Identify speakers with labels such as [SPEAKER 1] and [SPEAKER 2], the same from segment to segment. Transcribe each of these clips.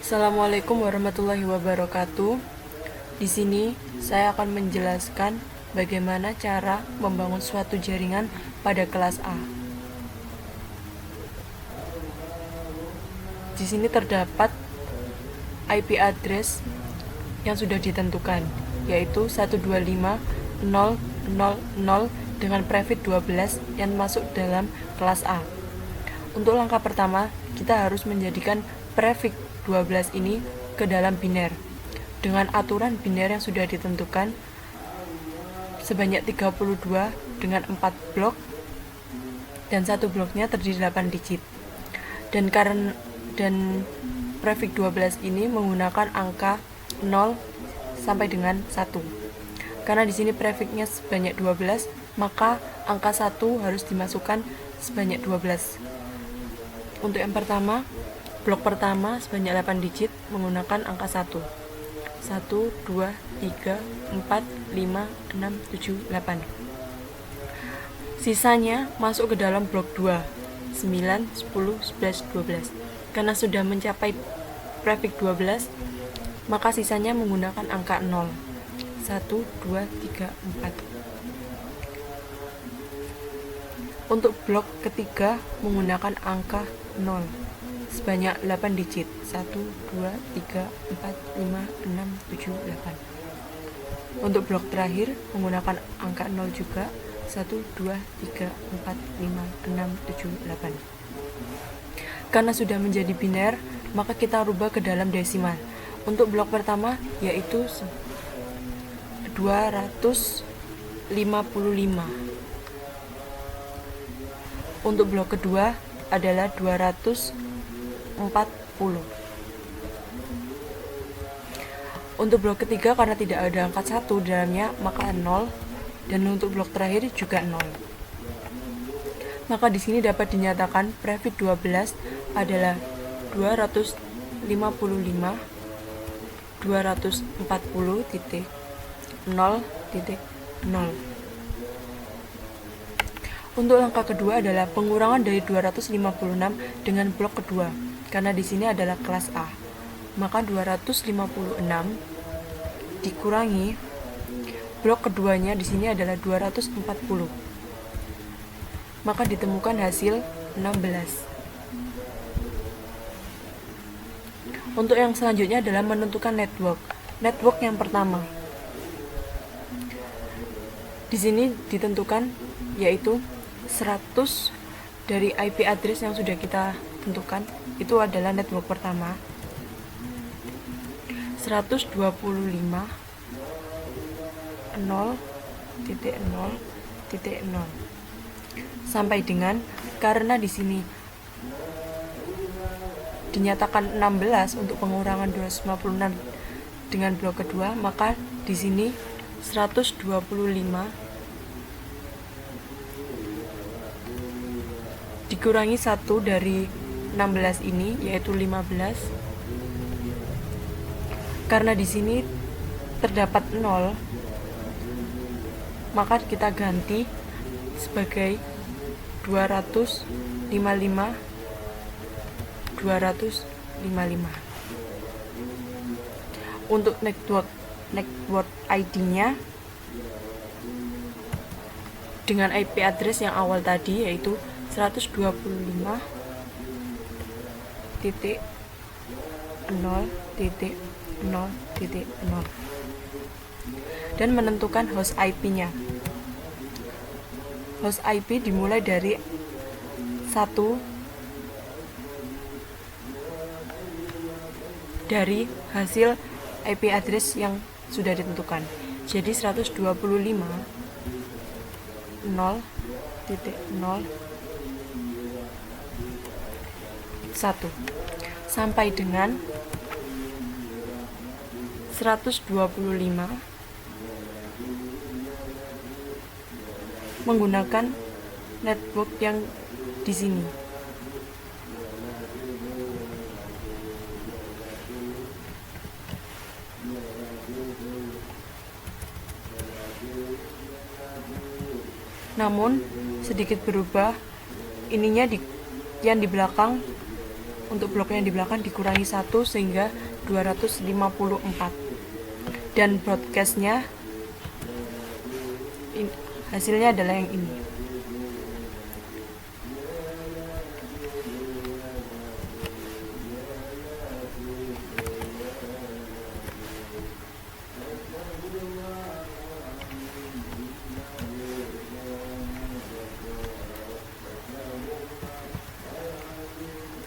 [SPEAKER 1] Assalamualaikum warahmatullahi wabarakatuh. Di sini saya akan menjelaskan bagaimana cara membangun suatu jaringan pada kelas A. Di sini terdapat IP address yang sudah ditentukan, yaitu 125.0.0.0 dengan prefix 12 yang masuk dalam kelas A. Untuk langkah pertama, kita harus menjadikan prefix 12 ini ke dalam biner dengan aturan biner yang sudah ditentukan sebanyak 32 dengan 4 blok dan satu bloknya terdiri 8 digit. Dan prefix 12 ini menggunakan angka 0 sampai dengan 1. Karena di sini prefixnya sebanyak 12, maka angka 1 harus dimasukkan sebanyak 12. Untuk yang pertama, blok pertama sebanyak 8 digit menggunakan angka 1. 1, 2, 3, 4, 5, 6, 7, 8. Sisanya masuk ke dalam blok 2, 9, 10, 11, 12. Karena sudah mencapai prefix 12, maka sisanya menggunakan angka 0. 1, 2, 3, 4. Untuk blok ketiga menggunakan angka 0 sebanyak 8 digit. 1, 2, 3, 4, 5, 6, 7, 8. Untuk blok terakhir menggunakan angka 0 juga. 1, 2, 3, 4, 5, 6, 7, 8. Karena sudah menjadi biner, maka kita rubah ke dalam desimal. Untuk blok pertama yaitu 255. Untuk blok kedua adalah 240. Untuk blok ketiga karena tidak ada angka 1 di dalamnya, maka 0, dan untuk blok terakhir juga 0. Maka di sini dapat dinyatakan prefix 12 adalah 255 240.0.0. Untuk langkah kedua adalah pengurangan dari 256 dengan blok kedua. Karena di sini adalah kelas A, maka 256 dikurangi blok keduanya di sini adalah 240. Maka ditemukan hasil 16. Untuk yang selanjutnya adalah menentukan network. Network yang pertama. Di sini ditentukan yaitu 100 dari IP address yang sudah kita tentukan, itu adalah network pertama. 125.0.0.0 sampai dengan, karena di sini dinyatakan 16 untuk pengurangan 256 dengan blok kedua, maka di sini 125 dikurangi 1 dari 16 ini yaitu 15. Karena di sini terdapat 0, maka kita ganti sebagai 255. Untuk network ID-nya dengan IP address yang awal tadi yaitu 125.0.0.0 dan menentukan host IP-nya. Host IP dimulai dari 1 dari hasil IP address yang sudah ditentukan. Jadi 125.0.0.1 sampai dengan 125 menggunakan network yang di sini. Namun sedikit berubah, ininya yang di belakang untuk blok yang di belakang dikurangi 1 sehingga 254. Dan broadcastnya hasilnya adalah yang ini.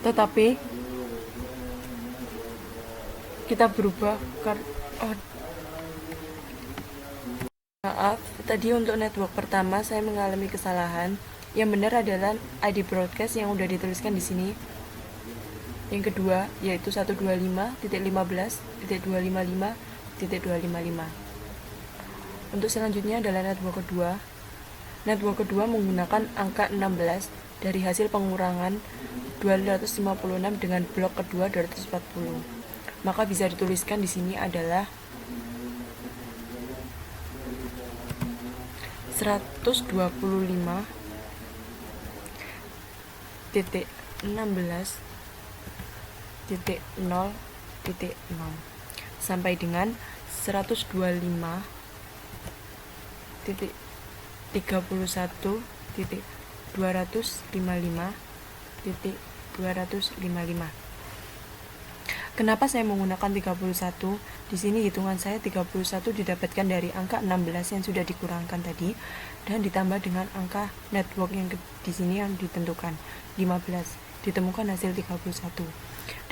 [SPEAKER 1] Tetapi kita berubah maaf, tadi untuk network pertama saya mengalami kesalahan. Yang benar adalah ID broadcast yang udah dituliskan di sini. Yang kedua yaitu 125.15.255.255. Untuk selanjutnya adalah network kedua. Network kedua menggunakan angka 16 dari hasil pengurangan 256 dengan blok kedua 240. Maka bisa dituliskan di sini adalah 125.16.0.0 sampai dengan 125.31.255.255. Kenapa saya menggunakan 31? Di sini hitungan saya 31 didapatkan dari angka 16 yang sudah dikurangkan tadi dan ditambah dengan angka network yang di sini yang ditentukan 15. Ditemukan hasil 31.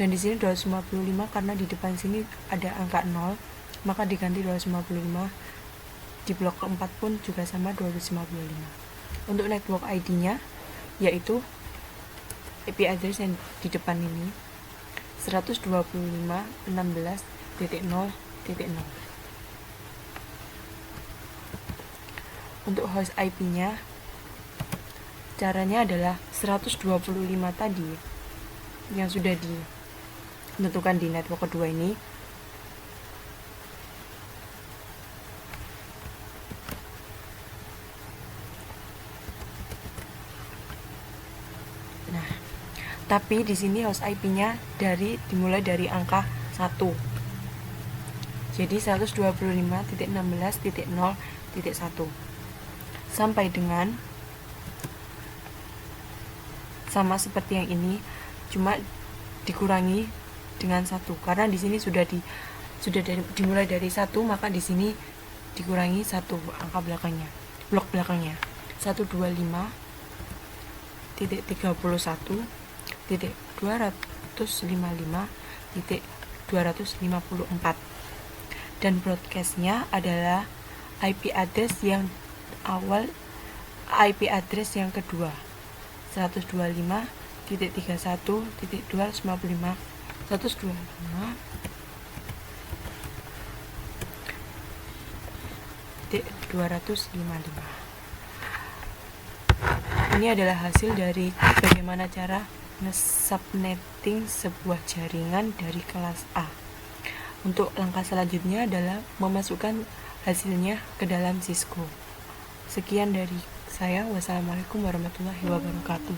[SPEAKER 1] Dan di sini 255 karena di depan sini ada angka 0, maka diganti 255. Di blok keempat pun juga sama 255. Untuk network ID-nya yaitu IP address yang di depan ini 125.16.0.0. Untuk host IP-nya caranya adalah 125 tadi yang sudah ditentukan di network kedua ini. Tapi di sini host IP-nya dimulai dari angka 1. Jadi 125.16.0.1 sampai dengan sama seperti yang ini, cuma dikurangi dengan 1 karena di sini sudah dimulai dari 1, maka di sini dikurangi 1 angka belakangnya, blok belakangnya. 125.255.254 dan broadcastnya adalah IP address yang awal, IP address yang kedua 125.31.255 125.255. Ini adalah hasil dari bagaimana cara nge-subnetting sebuah jaringan dari kelas A. Untuk langkah selanjutnya adalah memasukkan hasilnya ke dalam Cisco. Sekian dari saya. Wassalamualaikum warahmatullahi wabarakatuh.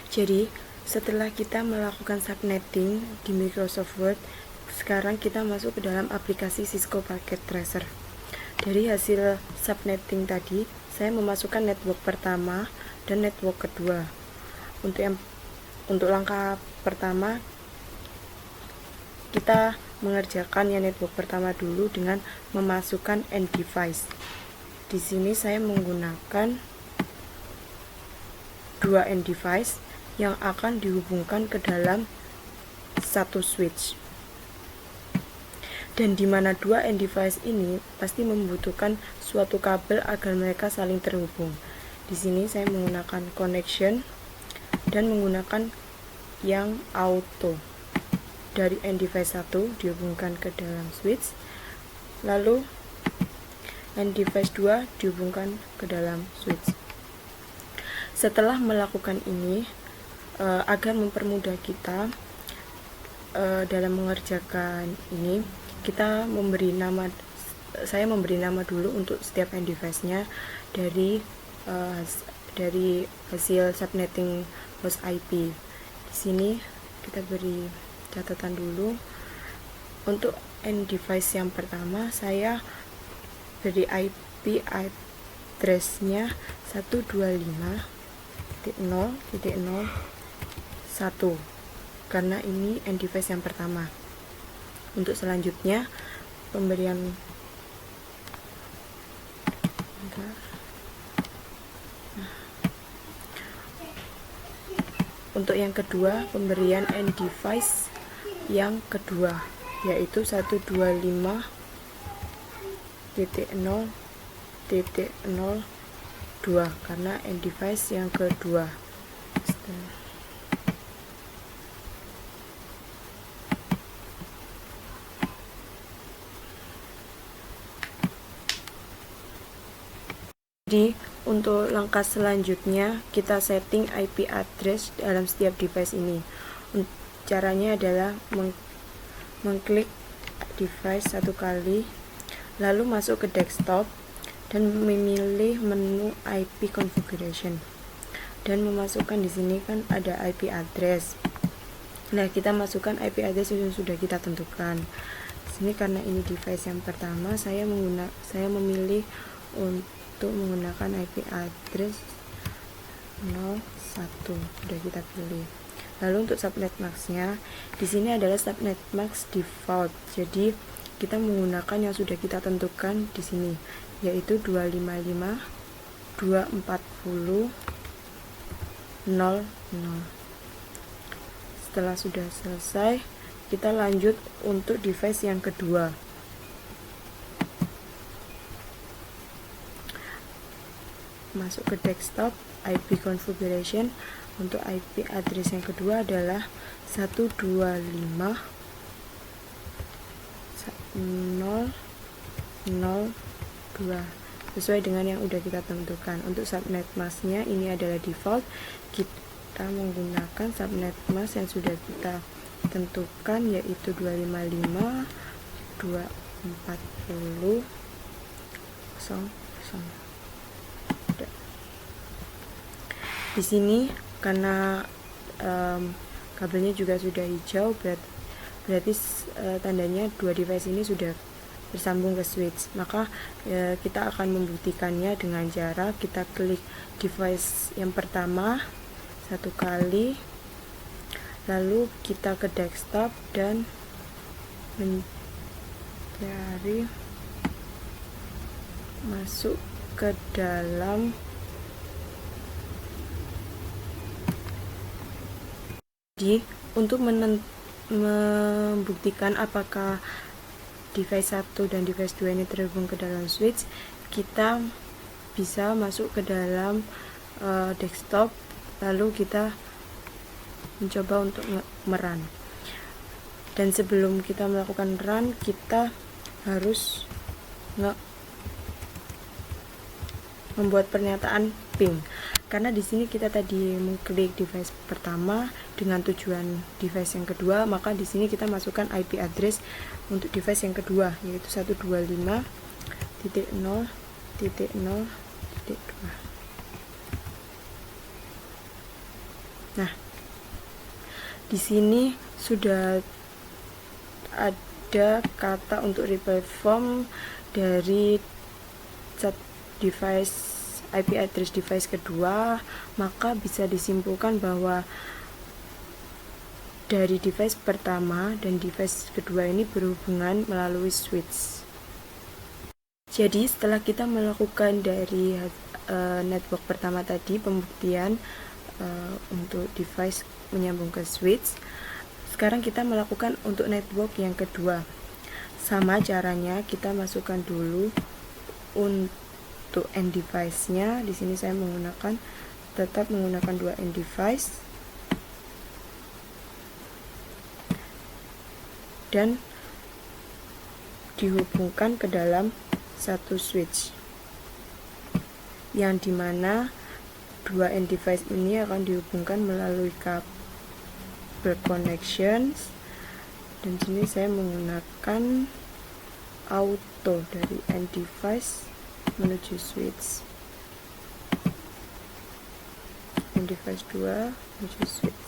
[SPEAKER 1] Jadi, setelah kita melakukan subnetting di Microsoft Word, sekarang kita masuk ke dalam aplikasi Cisco Packet Tracer. Dari hasil subnetting tadi, saya memasukkan network pertama dan network kedua. Untuk langkah pertama, kita mengerjakan yang network pertama dulu dengan memasukkan end device. Di sini saya menggunakan 2 end device yang akan dihubungkan ke dalam satu switch. Dan di mana 2 end device ini pasti membutuhkan suatu kabel agar mereka saling terhubung. Di sini saya menggunakan connection dan menggunakan yang auto. Dari end device 1 dihubungkan ke dalam switch, lalu end device 2 dihubungkan ke dalam switch. Setelah melakukan ini, agar mempermudah kita dalam mengerjakan ini, saya memberi nama dulu untuk setiap end device-nya dari hasil subnetting host IP. Di sini kita beri catatan dulu. Untuk end device yang pertama saya beri IP address-nya 125.0.0.1 karena ini end device yang pertama. Untuk selanjutnya pemberian untuk yang kedua pemberian end device yang kedua yaitu 125.0.0.2 karena end device yang kedua. Jadi untuk langkah selanjutnya kita setting IP address dalam setiap device ini. Caranya adalah mengklik device satu kali, lalu masuk ke desktop dan memilih menu IP configuration dan memasukkan di sini kan ada IP address. Nah, kita masukkan IP address yang sudah kita tentukan. Di sini karena ini device yang pertama, saya memilih untuk menggunakan IP address 01 sudah kita pilih. Lalu untuk subnet max-nya di sini adalah subnet max default. Jadi kita menggunakan yang sudah kita tentukan di sini yaitu 255.240.00. Setelah sudah selesai, kita lanjut untuk device yang kedua. Masuk ke desktop, IP configuration. Untuk IP address yang kedua adalah 125.0.0.2 sesuai dengan yang udah kita tentukan. Untuk subnet mask-nya ini adalah default. Kita menggunakan subnet mask yang sudah kita tentukan yaitu 255.240.00. Di sini karena kabelnya juga sudah hijau, berarti tandanya dua device ini sudah bersambung ke switch. Maka kita akan membuktikannya dengan cara kita klik device yang pertama satu kali, lalu kita ke desktop dan mencari masuk ke dalam untuk membuktikan apakah device 1 dan device 2 ini terhubung ke dalam switch, kita bisa masuk ke dalam desktop, lalu kita mencoba untuk merun. Dan sebelum kita melakukan run, kita harus membuat pernyataan ping. Karena di sini kita tadi mengklik device pertama dengan tujuan device yang kedua, maka di sini kita masukkan IP address untuk device yang kedua yaitu 125.0.0.2. Nah, di sini sudah ada kata untuk reply form dari device IP address device kedua, maka bisa disimpulkan bahwa dari device pertama dan device kedua ini berhubungan melalui switch. Jadi setelah kita melakukan dari network pertama tadi pembuktian untuk device menyambung ke switch, sekarang kita melakukan untuk network yang kedua. Sama caranya, kita masukkan dulu untuk end device-nya. Di sini saya tetap menggunakan dua end device dan dihubungkan ke dalam satu switch, yang dimana dua end device ini akan dihubungkan melalui kabel connections. Dan sini saya menggunakan auto dari end device menuju switch, end device 2 menuju switch.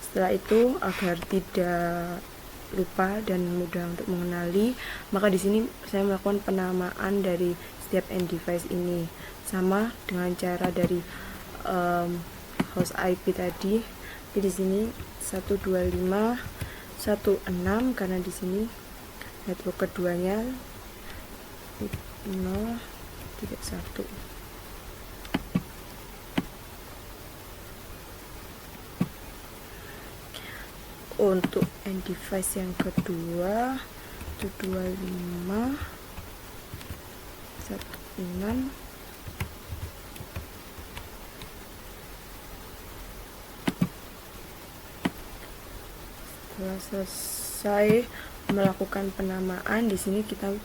[SPEAKER 1] Setelah itu, agar tidak lupa dan mudah untuk mengenali, maka di sini saya melakukan penamaan dari setiap end device ini sama dengan cara dari host IP tadi. Tapi di sini 125.1.6 karena di sini network keduanya 0.1. Untuk end device yang kedua 125.1.6. Setelah selesai melakukan penamaan, di sini kita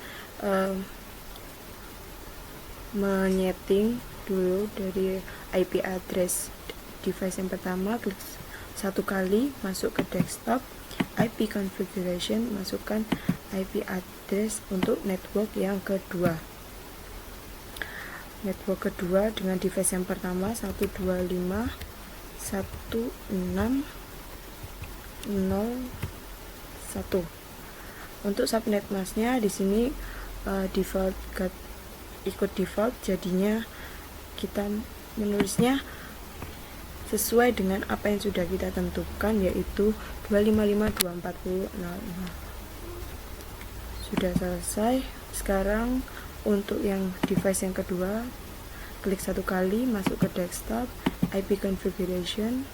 [SPEAKER 1] menyeting dulu dari IP address device yang pertama, klik satu kali, masuk ke desktop, IP configuration, masukkan IP address untuk network yang kedua. Network kedua dengan device yang pertama 125.1.0.1. Untuk subnet masknya di sini default ikut default, jadinya kita menulisnya sesuai dengan apa yang sudah kita tentukan, yaitu 255.240.0. Sudah selesai. Sekarang untuk yang device yang kedua, klik satu kali, masuk ke desktop, IP configuration,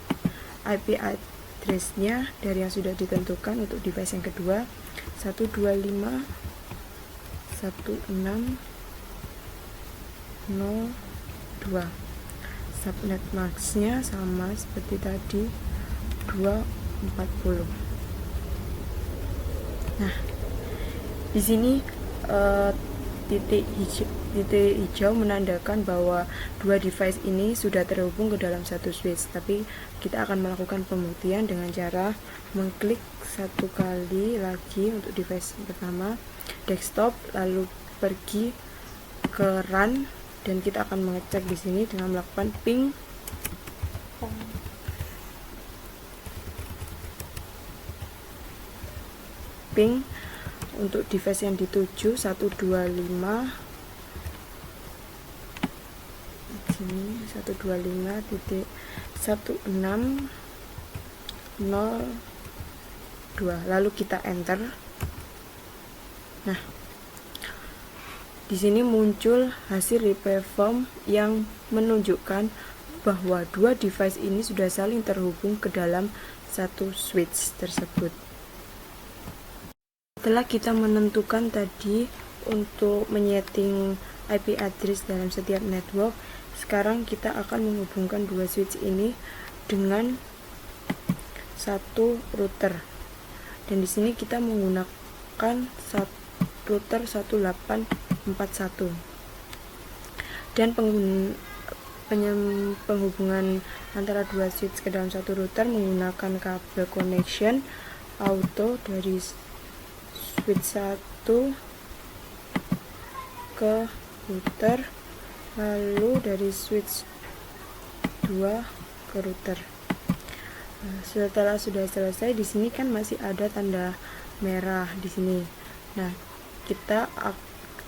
[SPEAKER 1] IP address-nya dari yang sudah ditentukan untuk device yang kedua 125.1.6.0.2. Subnet masknya sama seperti tadi 240. Nah, di sini titik hijau menandakan bahwa dua device ini sudah terhubung ke dalam satu switch. Tapi kita akan melakukan pembuktian dengan cara mengklik satu kali lagi untuk device pertama, desktop, lalu pergi ke run, dan kita akan mengecek di sini dengan melakukan ping untuk device yang dituju 125 sini 125.1.6.0.2, lalu kita enter. Nah, di sini muncul hasil repair form yang menunjukkan bahwa dua device ini sudah saling terhubung ke dalam satu switch tersebut. Setelah kita menentukan tadi untuk menyeting IP address dalam setiap network, sekarang kita akan menghubungkan dua switch ini dengan satu router. Dan di sini kita menggunakan router 1841. Dan penghubungan antara dua switch ke dalam satu router menggunakan kabel connection auto dari switch 1 ke router, lalu dari switch 2 ke router. Nah, setelah sudah selesai, di sini kan masih ada tanda merah di sini. Nah, kita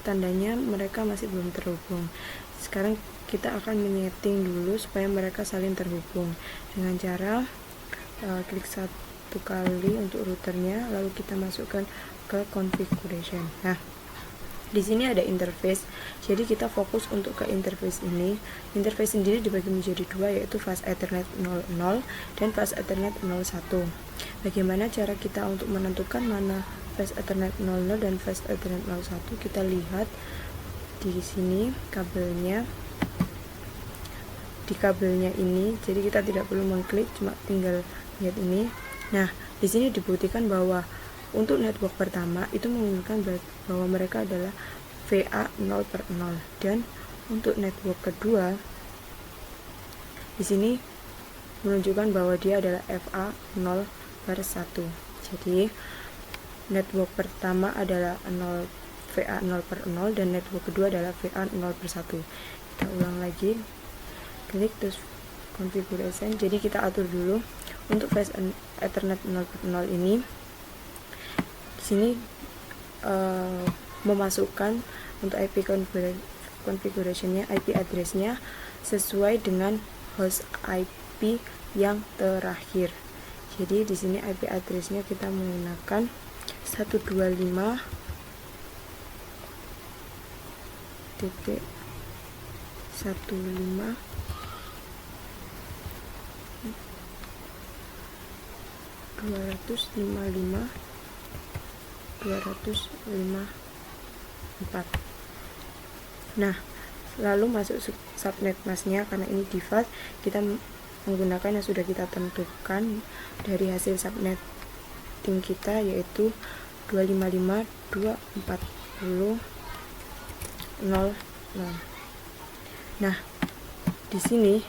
[SPEAKER 1] tandanya mereka masih belum terhubung. Sekarang kita akan menyeting dulu supaya mereka saling terhubung dengan cara klik satu kali untuk routernya, lalu kita masukkan ke configuration. Nah, di sini ada interface, jadi kita fokus untuk ke interface ini. Interface sendiri dibagi menjadi dua, yaitu fast ethernet 00 dan fast ethernet 01. Bagaimana cara kita untuk menentukan mana fast ethernet 00 dan fast ethernet 01? Kita lihat di sini kabelnya, di kabelnya ini, jadi kita tidak perlu mengklik, cuma tinggal lihat ini. Nah, di sini dibuktikan bahwa untuk network pertama itu menggunakan bahwa mereka adalah VA 0/0, dan untuk network kedua di sini menunjukkan bahwa dia adalah FA 0/1. Jadi network pertama adalah VA 0/0 dan network kedua adalah VA 0/1. Kita ulang lagi, klik terus configuration. Jadi kita atur dulu untuk Fast Ethernet 0.0 ini di sini memasukkan untuk IP configuration-nya, IP address-nya sesuai dengan host IP yang terakhir. Jadi di sini IP address-nya kita menggunakan 125.255.254. Nah, lalu masuk subnet masknya, karena ini default, kita menggunakan yang sudah kita tentukan dari hasil subnetting kita, yaitu 255.240.0. Nah, di sini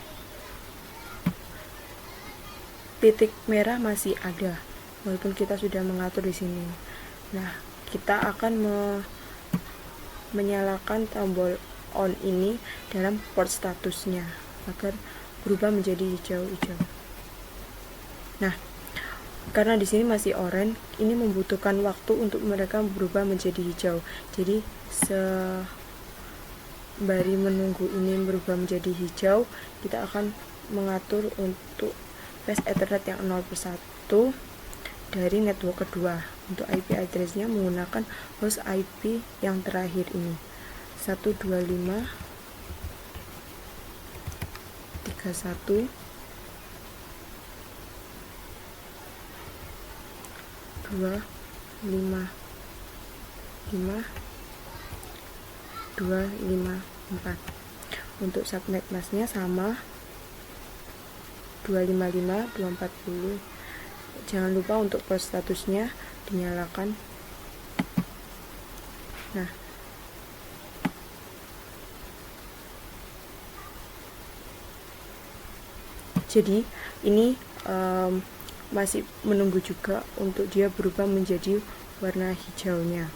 [SPEAKER 1] titik merah masih ada walaupun kita sudah mengatur di sini. Nah, kita akan menyalakan tombol on ini dalam port statusnya agar berubah menjadi hijau-hijau. Nah, karena di sini masih oranye, ini membutuhkan waktu untuk mereka berubah menjadi hijau. Jadi sembari menunggu ini berubah menjadi hijau, kita akan mengatur untuk Fast Ethernet yang 0/1 dari network kedua. Untuk IP address-nya menggunakan host IP yang terakhir ini, 125.255.254. Untuk subnet masknya sama, 255.240. Jangan lupa untuk port statusnya dinyalakan. Nah, jadi ini masih menunggu juga untuk dia berubah menjadi warna hijaunya.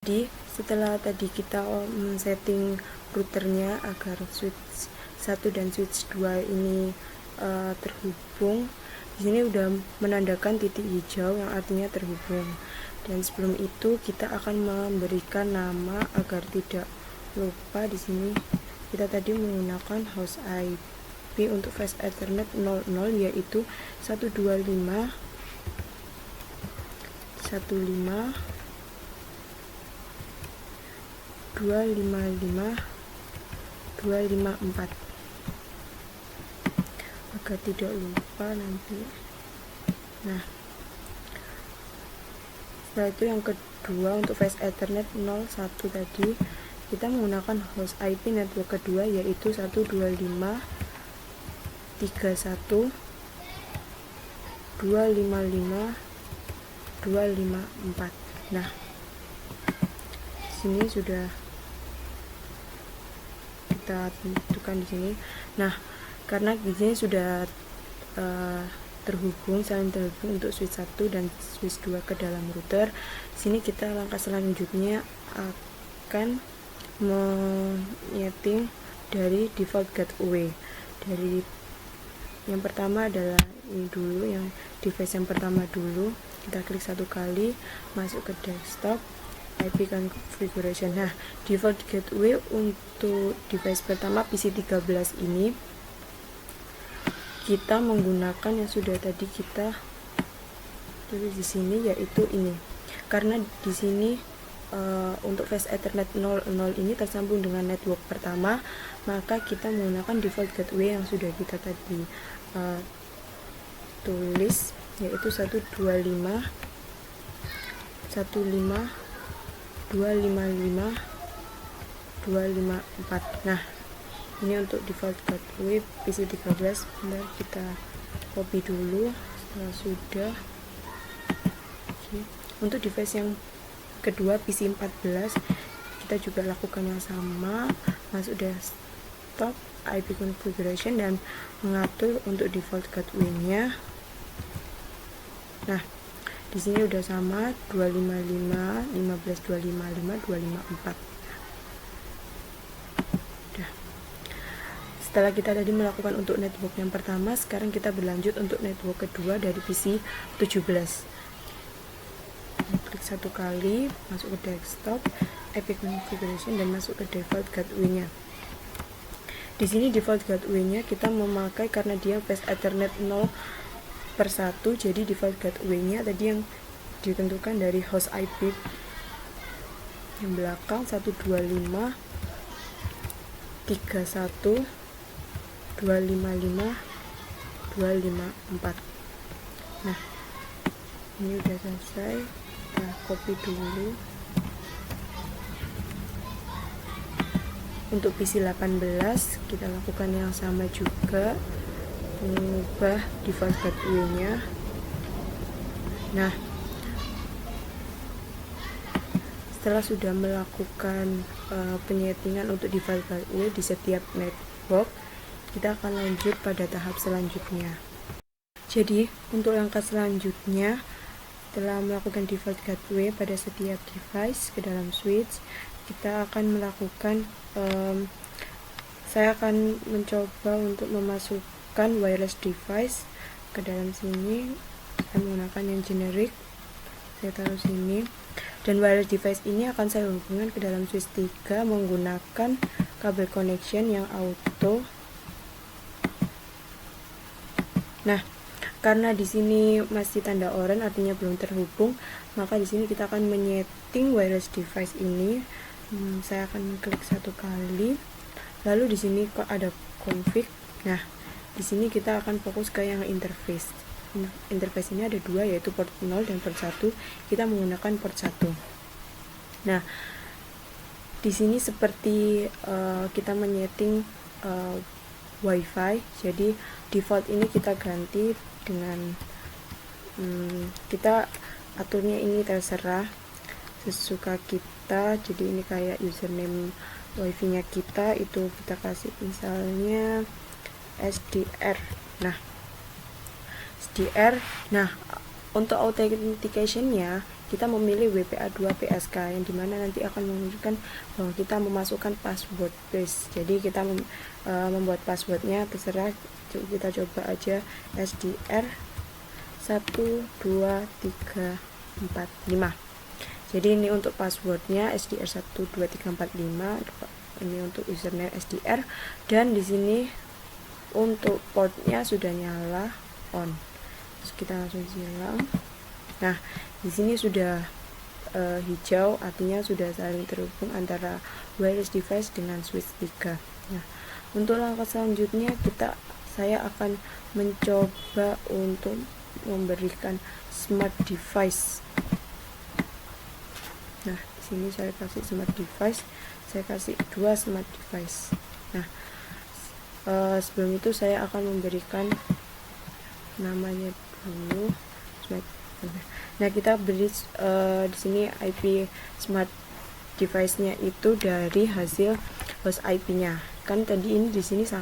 [SPEAKER 1] Jadi setelah tadi kita setting routernya agar switch 1 dan switch 2 ini terhubung, di sini udah menandakan titik hijau yang artinya terhubung. Dan sebelum itu kita akan memberikan nama agar tidak lupa. Di sini kita tadi menggunakan host IP untuk Fast Ethernet 00, yaitu 125.155.255.254 agar tidak lupa nanti. Nah, setelah itu yang kedua untuk Fast Ethernet 01 tadi kita menggunakan host IP network kedua, yaitu 125.31.255.254. Nah, sini sudah kita tentukan di sini. Nah, karena di sini sudah saling terhubung untuk switch 1 dan switch 2 ke dalam router. Sini kita langkah selanjutnya akan menyeting dari default gateway. Dari yang pertama adalah ini dulu, yang device yang pertama dulu. Kita klik satu kali, masuk ke desktop, IP configuration. Nah, default gateway untuk device pertama PC13 ini kita menggunakan yang sudah tadi kita tulis di sini, yaitu ini. Karena di sini untuk Fast Ethernet 00 ini tersambung dengan network pertama, maka kita menggunakan default gateway yang sudah kita tadi tulis, yaitu 125.255.254. Nah, ini untuk default gateway PC13. Bentar, kita copy dulu. Setelah sudah, untuk device yang kedua PC14 kita juga lakukan yang sama, masuk desktop, IP configuration, dan mengatur untuk default gateway-nya. Nah, di sini udah sama, 255.15.255.254. setelah kita tadi melakukan untuk network yang pertama, sekarang kita berlanjut untuk network kedua dari PC 17. Klik satu kali, masuk ke desktop, IP configuration, dan masuk ke default gateway-nya. Di sini default gateway-nya kita memakai karena dia base Ethernet 0/1, jadi default gateway-nya tadi yang ditentukan dari host IP yang belakang 125.31.255.254. Nah, ini udah selesai. Kita copy dulu. Untuk PC 18 kita lakukan yang sama juga, mengubah default gateway-nya. Nah, setelah sudah melakukan penyetingan untuk default gateway di setiap network, kita akan lanjut pada tahap selanjutnya. Jadi untuk langkah selanjutnya, setelah melakukan default gateway pada setiap device ke dalam switch, kita akan melakukan saya akan mencoba untuk memasukkan wireless device ke dalam sini. Saya menggunakan yang generic, saya taruh sini, dan wireless device ini akan saya hubungkan ke dalam switch 3 menggunakan kabel connection yang auto. Nah, karena di sini masih tanda oranye artinya belum terhubung, maka di sini kita akan menyeting wireless device ini. Saya akan klik satu kali, lalu di sini kok ada config. Nah, di sini kita akan fokus ke yang interface. Interface ini ada dua, yaitu port 0 dan port 1. Kita menggunakan port 1. Nah, di sini seperti kita menyeting wifi, jadi default ini kita ganti dengan kita aturnya ini terserah sesuka kita. Jadi ini kayak username wifi nya kita, itu kita kasih misalnya SDR. Nah, SDR. Nah, untuk authentication-nya kita memilih WPA2 PSK, yang dimana nanti akan menunjukkan bahwa kita memasukkan password base. Jadi kita membuat passwordnya terserah, kita coba aja SDR 12345. Jadi ini untuk passwordnya SDR 12345, ini untuk username SDR, dan di sini untuk portnya sudah nyala on. Terus kita langsung silang. Nah, di sini sudah hijau, artinya sudah saling terhubung antara wireless device dengan switch 3. Nah, untuk langkah selanjutnya saya akan mencoba untuk memberikan smart device. Nah, di sini saya kasih smart device, saya kasih 2 smart device. Nah, sebelum itu saya akan memberikan namanya dulu smart. Nah, kita beri di sini IP smart device-nya itu dari hasil host IP-nya. Kan tadi ini di sini 1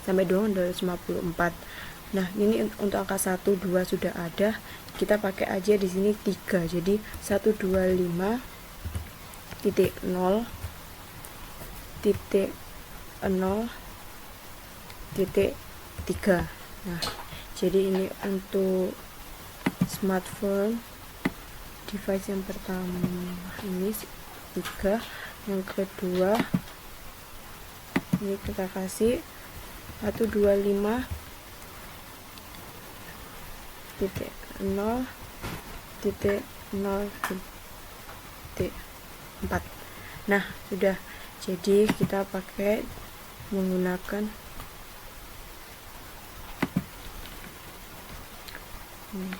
[SPEAKER 1] sampai 254. Nah, ini untuk angka 1 2 sudah ada. Kita pakai aja di sini 3. Jadi 125.0.0.3. Nah, jadi ini untuk smartphone device yang pertama ini 3. Yang kedua ini kita kasih 125.0.0.4. Nah, sudah. Jadi kita pakai menggunakan ini.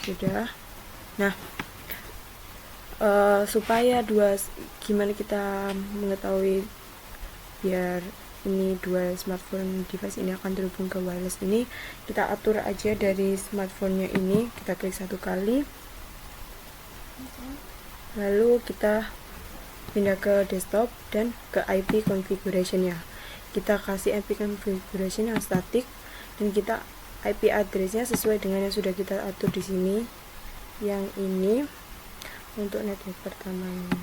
[SPEAKER 1] Sudah. Nah, supaya gimana kita mengetahui biar ini dua smartphone device ini akan terhubung ke wireless ini, kita atur aja dari smartphone-nya ini, kita klik satu kali, lalu kita pindah ke desktop dan ke IP configuration-nya. Kita kasih IP configuration yang static, dan kita IP address-nya sesuai dengan yang sudah kita atur di sini. Yang ini untuk network pertama ini.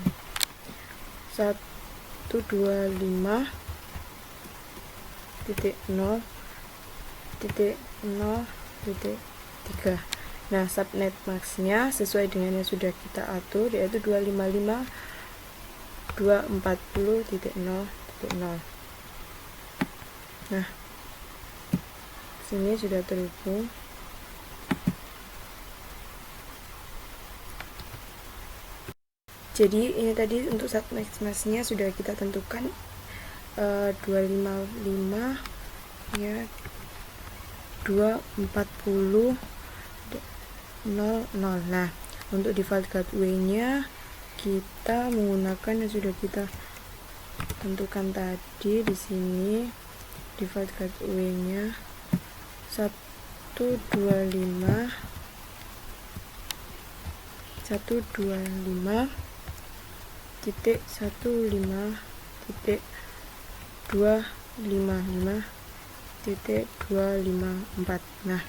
[SPEAKER 1] 125.0.0.3. Nah, subnet max-nya sesuai dengan yang sudah kita atur, yaitu 255.240.0.0. Nah, sini sudah terhubung. Jadi ini tadi untuk subnet max-nya sudah kita tentukan 255 ya 240.0.0. Nah, untuk default gateway-nya kita menggunakan yang sudah kita tentukan tadi. Di sini default gateway-nya 125.125.255.254. Nah,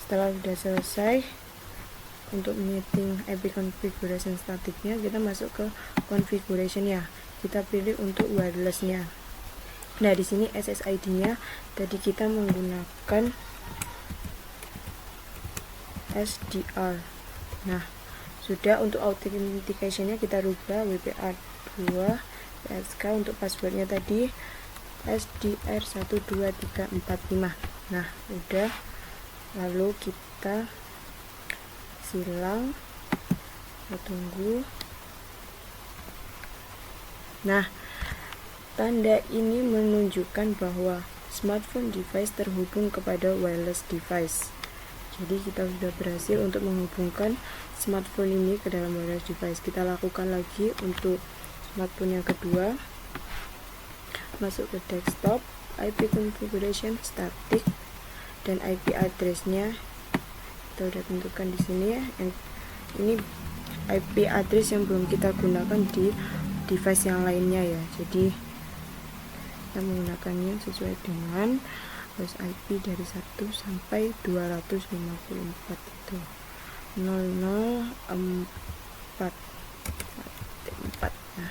[SPEAKER 1] setelah sudah selesai untuk menyeting IP configuration statiknya, kita masuk ke configuration ya. Kita pilih untuk wireless-nya. Nah, di sini SSID-nya tadi kita menggunakan SDR. Nah, sudah. Untuk authentication-nya kita rubah WPA2 PSK. Untuk passwordnya tadi SDR12345. Nah, udah. Lalu kita silang, kita tunggu. Nah, tanda ini menunjukkan bahwa smartphone device terhubung kepada wireless device. Jadi kita sudah berhasil untuk menghubungkan smartphone ini ke dalam wireless device. Kita lakukan lagi untuk smartphone yang kedua. Masuk ke desktop, IP configuration static, dan IP address-nya kita udah tentukan di sini ya. Ini IP address yang belum kita gunakan di device yang lainnya ya. Jadi kita menggunakannya sesuai dengan host IP dari 1 sampai 254 itu 004. Nah,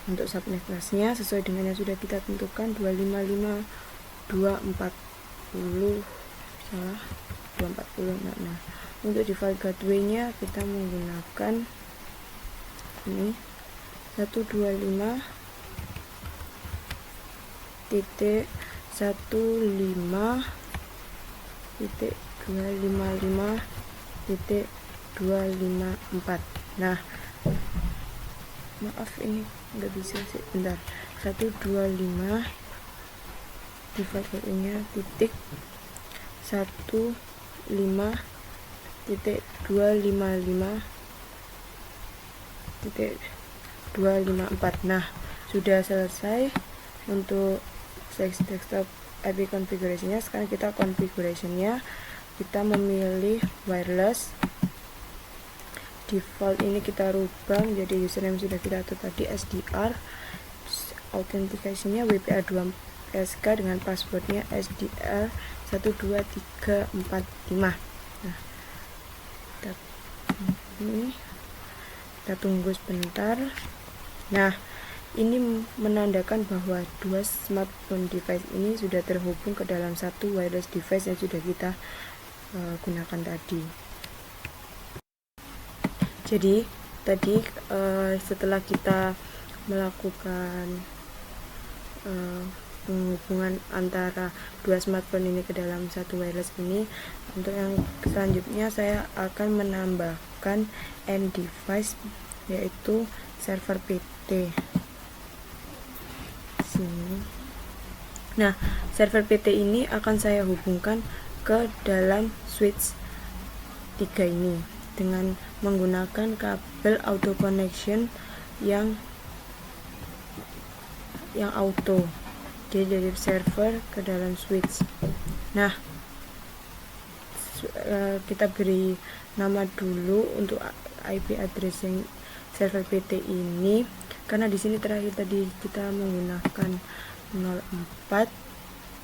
[SPEAKER 1] untuk subnet mask-nya sesuai dengan yang sudah kita tentukan 255.240 240. Nah, untuk default gateway-nya kita menggunakan ini 125.1.255.254. Nah, maaf ini nggak bisa sih, bentar. 125 default gateway-nya titik 15.255.254. Nah, sudah selesai untuk seleksi desktop IP configuration-nya. Sekarang kita configuration-nya, kita memilih wireless. Default ini kita rubah menjadi username sudah kita atur tadi SDR. Authentication-nya WPA2 PSK dengan passwordnya SDR12345. Nah, kita tunggu sebentar. Nah, ini menandakan bahwa dua smartphone device ini sudah terhubung ke dalam satu wireless device yang sudah kita gunakan tadi. Jadi tadi setelah kita melakukan penghubungan antara dua smartphone ini ke dalam satu wireless ini, untuk yang selanjutnya saya akan menambahkan end device, yaitu server PT. Sini. Nah, server PT ini akan saya hubungkan ke dalam switch 3 ini dengan menggunakan kabel auto connection yang auto, jadi dari server ke dalam switch. Nah, kita beri nama dulu untuk IP address yang server PT ini, karena di sini terakhir tadi kita menggunakan 04.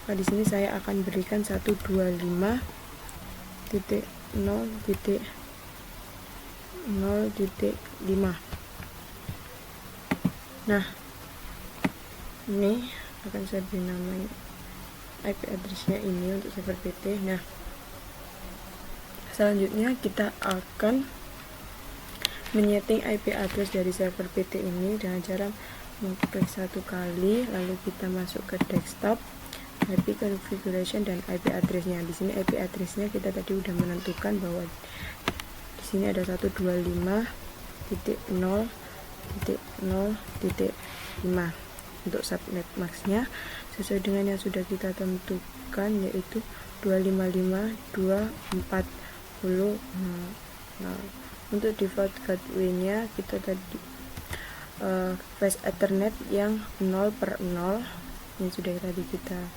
[SPEAKER 1] Nah, di sini saya akan berikan 125.0.0.5.
[SPEAKER 2] Nah, ini akan saya beri nama IP address-nya ini untuk server PT. Nah, selanjutnya kita akan menyeting IP address dari server PT ini dengan cara mengklik satu kali, lalu kita masuk ke desktop, IP configuration dan IP address-nya. Di sini IP address-nya kita tadi udah menentukan bahwa di sini ada 125.0.0.5 untuk subnet max-nya sesuai dengan yang sudah kita tentukan, yaitu 255.240. Nah, untuk default gateway-nya kita tadi fast Ethernet yang 0/0 yang sudah tadi kita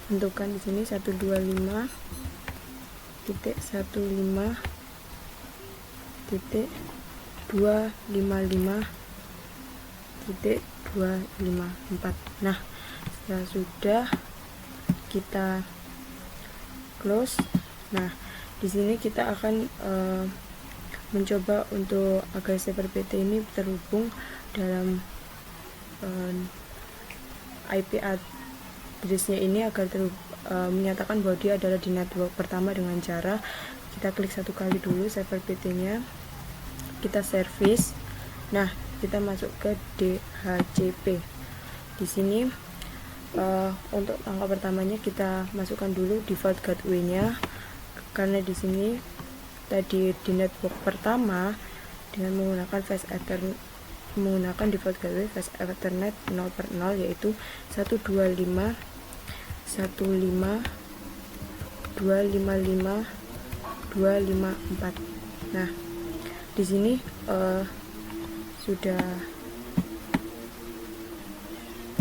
[SPEAKER 2] tentukan. Di sini 125.168.255.254. Nah, setelah sudah kita close, nah di sini kita akan mencoba untuk agar server PT ini terhubung dalam IP address-nya ini agar menyatakan bahwa dia adalah di network pertama dengan cara kita klik satu kali dulu server PT-nya, kita service. Nah, kita masuk ke DHCP. Di sini untuk langkah pertamanya kita masukkan dulu default gateway-nya, karena di sini tadi di network pertama dengan menggunakan fast Ethernet, menggunakan default gateway fast Ethernet 0/0, yaitu 125.255.254. Nah, di sini sudah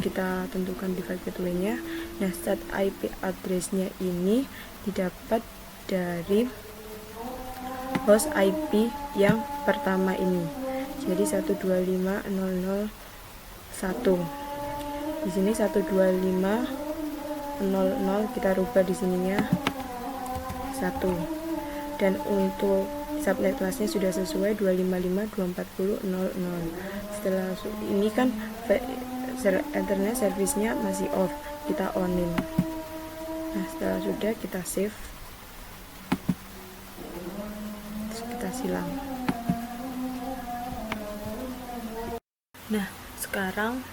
[SPEAKER 2] kita tentukan default gateway-nya. Nah, start IP address-nya ini didapat dari host IP yang pertama ini, jadi 125.0.0.1. Di sini 125.0.0 kita rubah di sininya 1, dan untuk subnet masknya sudah sesuai 255.240.0.0. Setelah ini kan internet service-nya masih off, kita on-in. Nah, setelah sudah kita save, kita silang. Nah, sekarang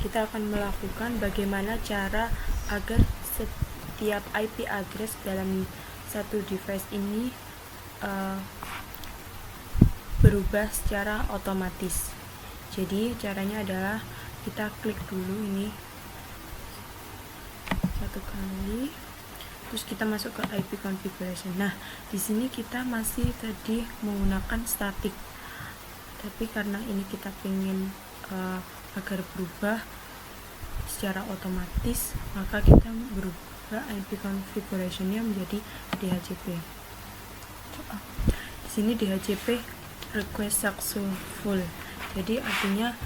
[SPEAKER 2] kita akan melakukan bagaimana cara agar setiap IP address dalam satu device ini berubah secara otomatis. Jadi caranya adalah kita klik dulu ini satu kali, terus kita masuk ke IP configuration. Nah, di sini kita masih tadi menggunakan static, tapi karena ini kita pengen agar berubah secara otomatis, maka kita berubah IP configuration-nya menjadi DHCP. Di sini DHCP request successful, jadi artinya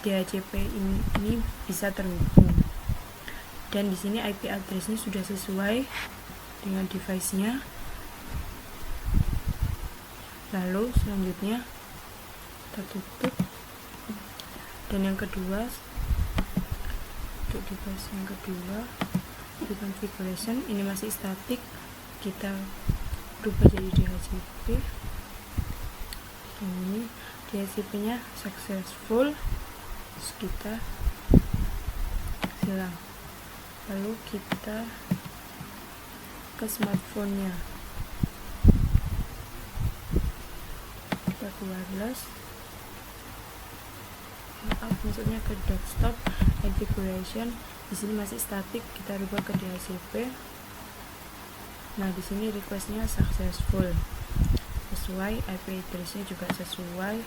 [SPEAKER 2] DHCP ini bisa terhubung, dan di sini IP address-nya sudah sesuai dengan device-nya. Lalu selanjutnya kita tutup, dan yang kedua untuk device yang kedua di configuration ini masih static, kita rubah jadi DHCP. Ini DHCP-nya successful, terus kita silang. Lalu kita ke smartphone-nya, kita ke wireless, maksudnya ke desktop configuration. Di sini masih static, kita rubah ke DHCP. Nah, di sini request-nya successful, sesuai IP address-nya juga sesuai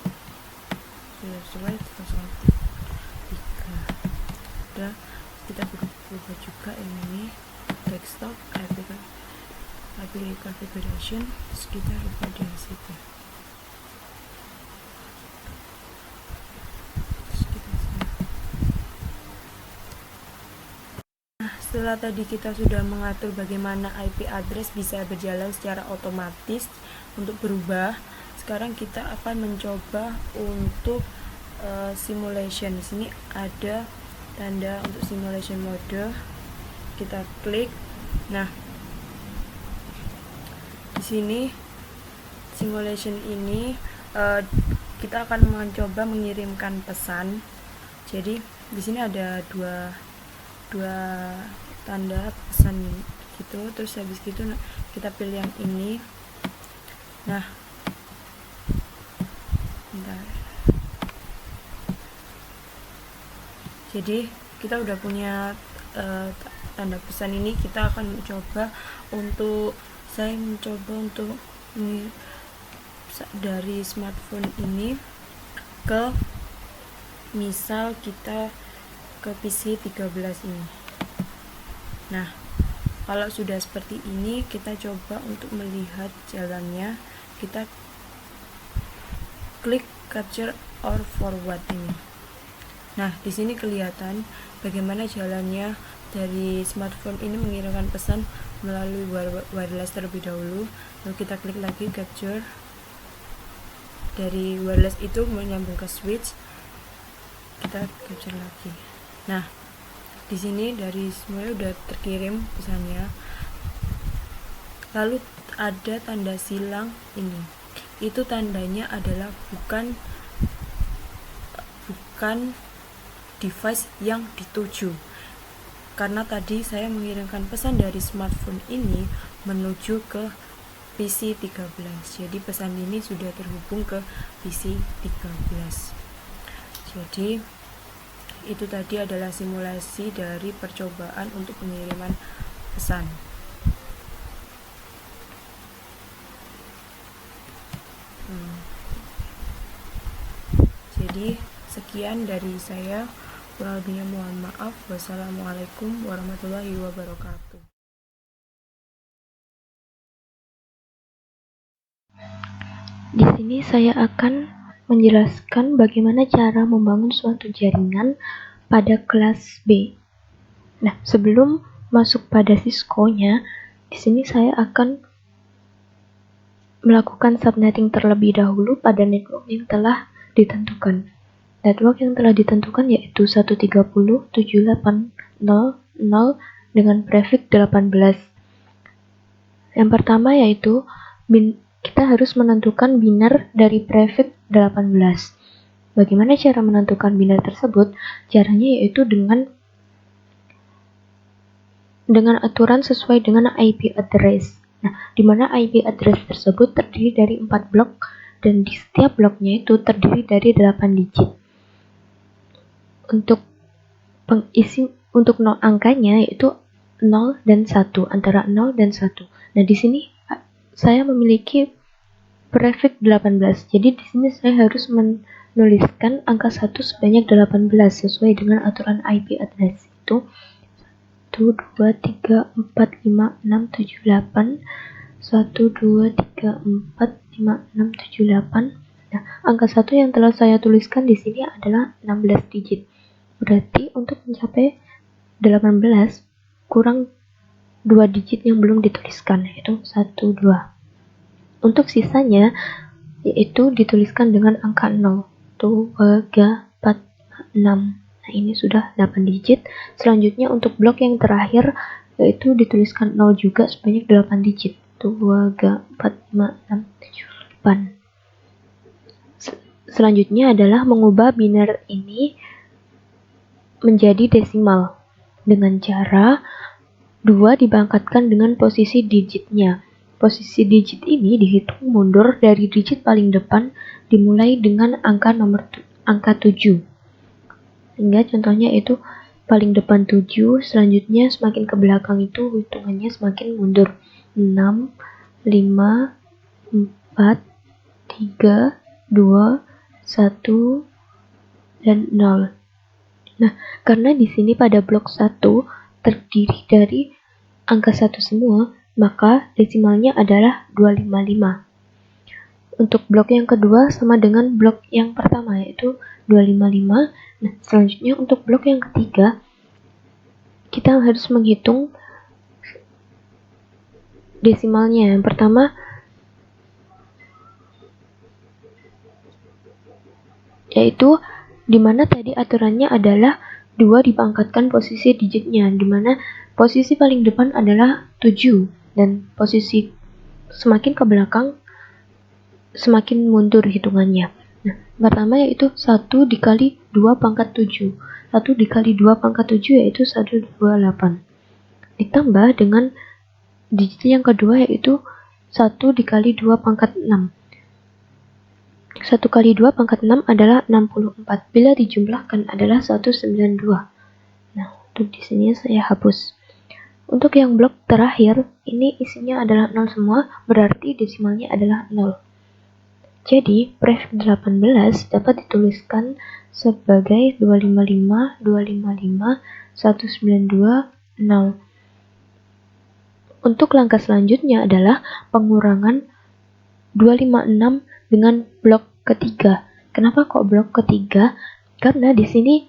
[SPEAKER 2] 03. Udah, kita berubah juga yang ini desktop IP configuration, terus kita rubah DHCP. Setelah tadi kita sudah mengatur bagaimana IP address bisa berjalan secara otomatis untuk berubah, sekarang kita akan mencoba untuk simulation. Di sini ada tanda untuk simulation mode, kita klik. Nah, di sini simulation ini kita akan mencoba mengirimkan pesan. Jadi di sini ada dua tanda pesan gitu. Terus habis gitu kita pilih yang ini. Nah, bentar. Jadi kita udah punya tanda pesan ini. Kita akan mencoba untuk dari smartphone ini ke, misal kita ke PC 13 ini. Nah, kalau sudah seperti ini, kita coba untuk melihat jalannya. Kita klik capture or forward ini. Nah, di sini kelihatan bagaimana jalannya dari smartphone ini mengirimkan pesan melalui wireless terlebih dahulu. Lalu kita klik lagi capture. Dari wireless itu menyambung ke switch. Kita capture lagi. Nah, di sini dari semuanya udah terkirim pesannya. Lalu ada tanda silang ini. Itu tandanya adalah bukan device yang dituju. Karena tadi saya mengirimkan pesan dari smartphone ini menuju ke PC 13. Jadi pesan ini sudah terhubung ke PC 13. Jadi itu tadi adalah simulasi dari percobaan untuk pengiriman pesan. Jadi sekian dari saya. Kurang lebihnya mohon maaf. Wassalamualaikum warahmatullahi wabarakatuh.
[SPEAKER 3] Di sini saya akan menjelaskan bagaimana cara membangun suatu jaringan pada kelas B. Nah, sebelum masuk pada Cisco-nya, di sini saya akan melakukan subnetting terlebih dahulu pada network yang telah ditentukan. Network yang telah ditentukan yaitu 130.7800 dengan prefix 18. Yang pertama yaitu kita harus menentukan biner dari prefix 18. Bagaimana cara menentukan biner tersebut? Caranya yaitu dengan aturan sesuai dengan IP address. Nah, di mana IP address tersebut terdiri dari 4 blok dan di setiap bloknya itu terdiri dari 8 digit. Untuk angkanya yaitu 0 dan 1, antara 0 dan 1. Nah, di sini saya memiliki prefix 18. Jadi di sini saya harus menuliskan angka 1 sebanyak 18 sesuai dengan aturan IP address itu 1 2 3 4 5 6 7 8 1 2 3 4 5 6 7 8. Nah, angka 1 yang telah saya tuliskan di sini adalah 16 digit. Berarti untuk mencapai 18 kurang 2 digit yang belum dituliskan, yaitu 1, 2. Untuk sisanya yaitu dituliskan dengan angka 0, 2, 3, 4, 6. Nah, ini sudah 8 digit. Selanjutnya untuk blok yang terakhir yaitu dituliskan 0 juga sebanyak 8 digit. 2, 3, 4, 5, 6, 7, 8. Selanjutnya adalah mengubah biner ini menjadi desimal dengan cara 2 dibangkitkan dengan posisi digitnya. Posisi digit ini dihitung mundur dari digit paling depan dimulai dengan angka 7. Sehingga contohnya itu paling depan 7, selanjutnya semakin ke belakang itu hitungannya semakin mundur. 6, 5, 4, 3, 2, 1, dan 0. Nah, karena di sini pada blok 1 terdiri dari angka 1 semua, maka desimalnya adalah 255. Untuk blok yang kedua sama dengan blok yang pertama yaitu 255. Nah, selanjutnya untuk blok yang ketiga kita harus menghitung desimalnya. Yang pertama yaitu dimana tadi aturannya adalah 2 dipangkatkan posisi digitnya, dimana posisi paling depan adalah 7 dan posisi semakin ke belakang semakin mundur hitungannya. Nah, pertama yaitu 1 dikali 2 pangkat 7. 1 dikali 2 pangkat 7 yaitu 128. Ditambah dengan digit yang kedua yaitu 1 dikali 2 pangkat 6. 1 kali 2 pangkat 6 adalah 64. Bila dijumlahkan adalah 192. Nah, untuk di sini saya hapus. Untuk yang blok terakhir, ini isinya adalah 0 semua, berarti desimalnya adalah 0. Jadi, prefix 18 dapat dituliskan sebagai 255, 255, 192, 0. Untuk langkah selanjutnya adalah pengurangan 256 dengan blok ketiga. Kenapa kok blok ketiga? Karena di sini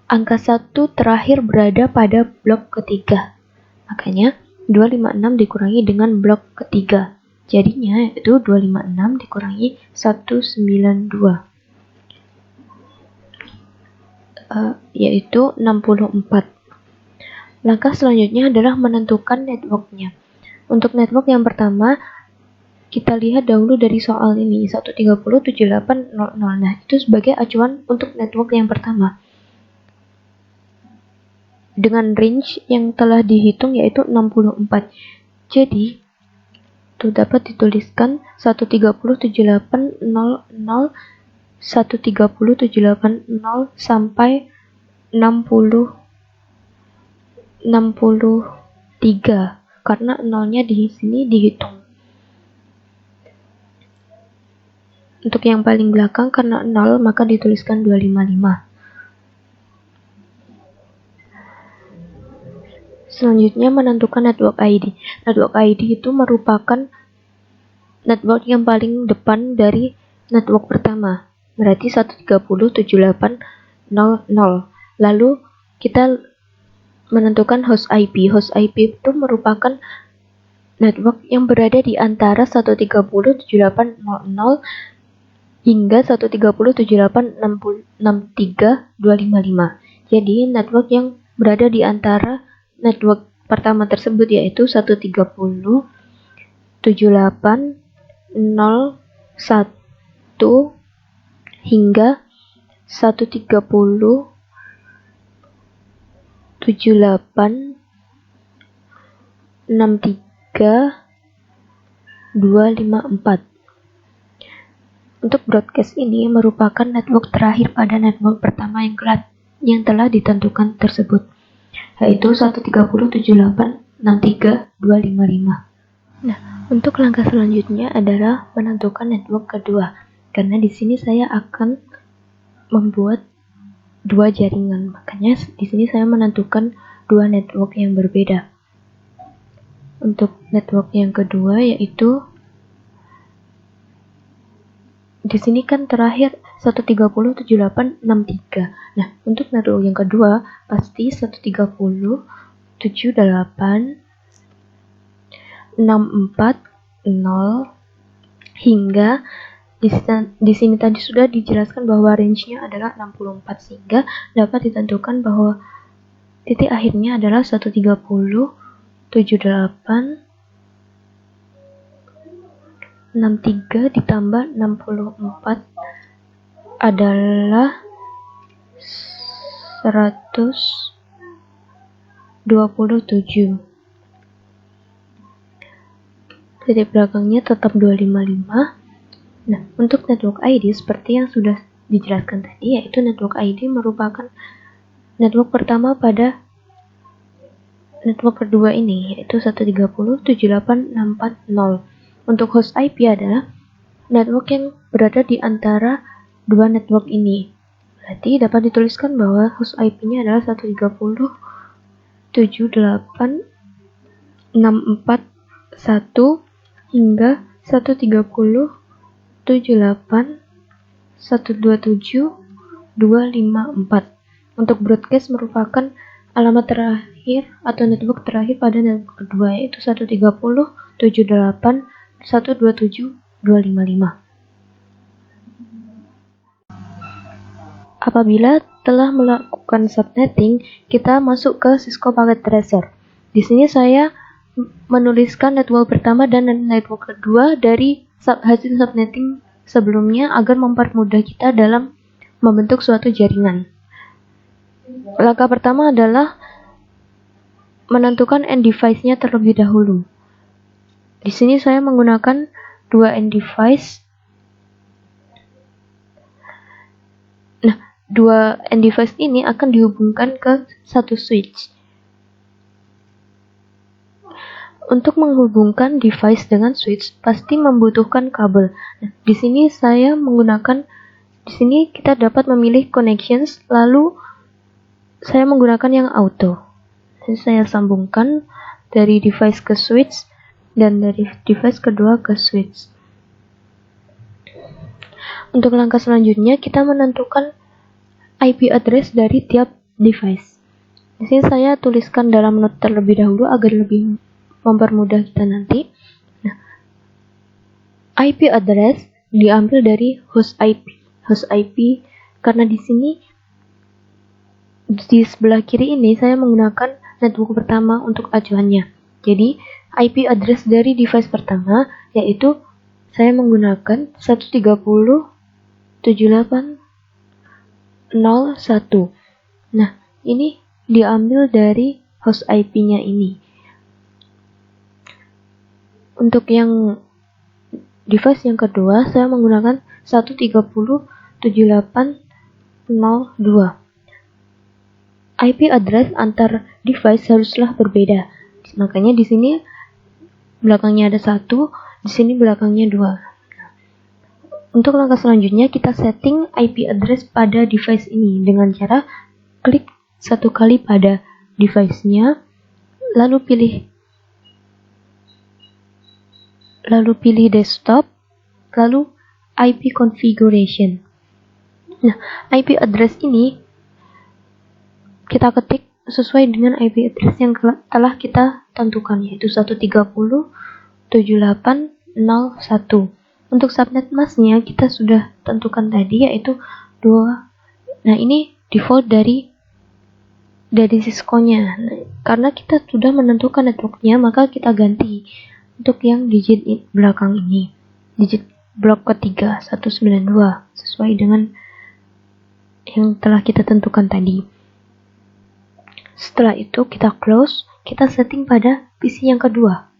[SPEAKER 3] angka 1 terakhir berada pada blok ketiga. Makanya 256 dikurangi dengan blok ketiga. Jadinya yaitu 256 dikurangi 192. Yaitu 64. Langkah selanjutnya adalah menentukan networknya. Untuk network yang pertama, kita lihat dahulu dari soal ini, 1307800. Nah, itu sebagai acuan untuk network yang pertama. Dengan range yang telah dihitung yaitu 64. Jadi, itu dapat dituliskan 1307800, 1307800 sampai 63 karena nolnya di sini dihitung. Untuk yang paling belakang karena 0 maka dituliskan 255. Selanjutnya menentukan network ID. Network ID itu merupakan network yang paling depan dari network pertama. Berarti 1307800. Lalu kita menentukan host IP. Host IP itu merupakan network yang berada di antara 1307800 hingga 1307863.255. Jadi network yang berada di antara network pertama tersebut yaitu 130.7801 hingga 130.7863.254. Untuk broadcast ini merupakan network terakhir pada network pertama yang telah ditentukan tersebut, yaitu 130.7863.255. Nah, untuk langkah selanjutnya adalah menentukan network kedua, karena di sini saya akan membuat 2 jaringan, makanya di sini saya menentukan 2 network yang berbeda. Untuk network yang kedua yaitu di sini kan terakhir 130.7863. Nah, untuk network yang kedua pasti 130.7864.0 hingga di sini tadi sudah dijelaskan bahwa range-nya adalah 64 sehingga dapat ditentukan bahwa titik akhirnya adalah 130.7863 ditambah 64 adalah 127. Titik belakangnya tetap 255. Nah, untuk network ID seperti yang sudah dijelaskan tadi, yaitu network ID merupakan network pertama pada network kedua ini, yaitu 130.7864.0. Untuk host IP adalah network yang berada di antara 2 network ini. Berarti dapat dituliskan bahwa host IP-nya adalah 130.7864.1 hingga 130.78.127.254. Untuk broadcast merupakan alamat terakhir atau network terakhir pada network kedua yaitu 130.78.127.255. Apabila telah melakukan subnetting, kita masuk ke Cisco Packet Tracer. Di sini saya menuliskan network pertama dan network kedua dari hasil subnetting sebelumnya agar mempermudah kita dalam membentuk suatu jaringan. Langkah pertama adalah menentukan end device-nya terlebih dahulu. Di sini saya menggunakan dua end device. Nah, dua end device ini akan dihubungkan ke satu switch. Untuk menghubungkan device dengan switch pasti membutuhkan kabel. Nah, di sini kita dapat memilih connections, lalu saya menggunakan yang auto. Jadi saya sambungkan dari device ke switch dan dari device kedua ke switch. Untuk langkah selanjutnya kita menentukan IP address dari tiap device. Di sini saya tuliskan dalam note terlebih dahulu agar lebih mempermudah kita nanti. Nah, IP address diambil dari host IP. Host IP karena di sini di sebelah kiri ini saya menggunakan network pertama untuk acuannya. Jadi IP address dari device pertama yaitu saya menggunakan 130.78.01. Nah, ini diambil dari host IP-nya ini. Untuk yang device yang kedua saya menggunakan 130.78.02. IP address antar device haruslah berbeda. Makanya di sini belakangnya ada 1, di sini belakangnya 2. Untuk langkah selanjutnya kita setting IP address pada device ini dengan cara klik satu kali pada device-nya, lalu pilih desktop, lalu IP configuration. Nah, IP address ini kita ketik sesuai dengan IP address yang telah kita tentukan, yaitu 130.78.01. Untuk subnet masknya kita sudah tentukan tadi, yaitu 2. Nah, ini default dari Cisco-nya. Nah, karena kita sudah menentukan networknya, maka kita ganti untuk yang digit belakang ini. Digit blok ketiga 192 sesuai dengan yang telah kita tentukan tadi. Setelah itu kita close, kita setting pada PC yang kedua.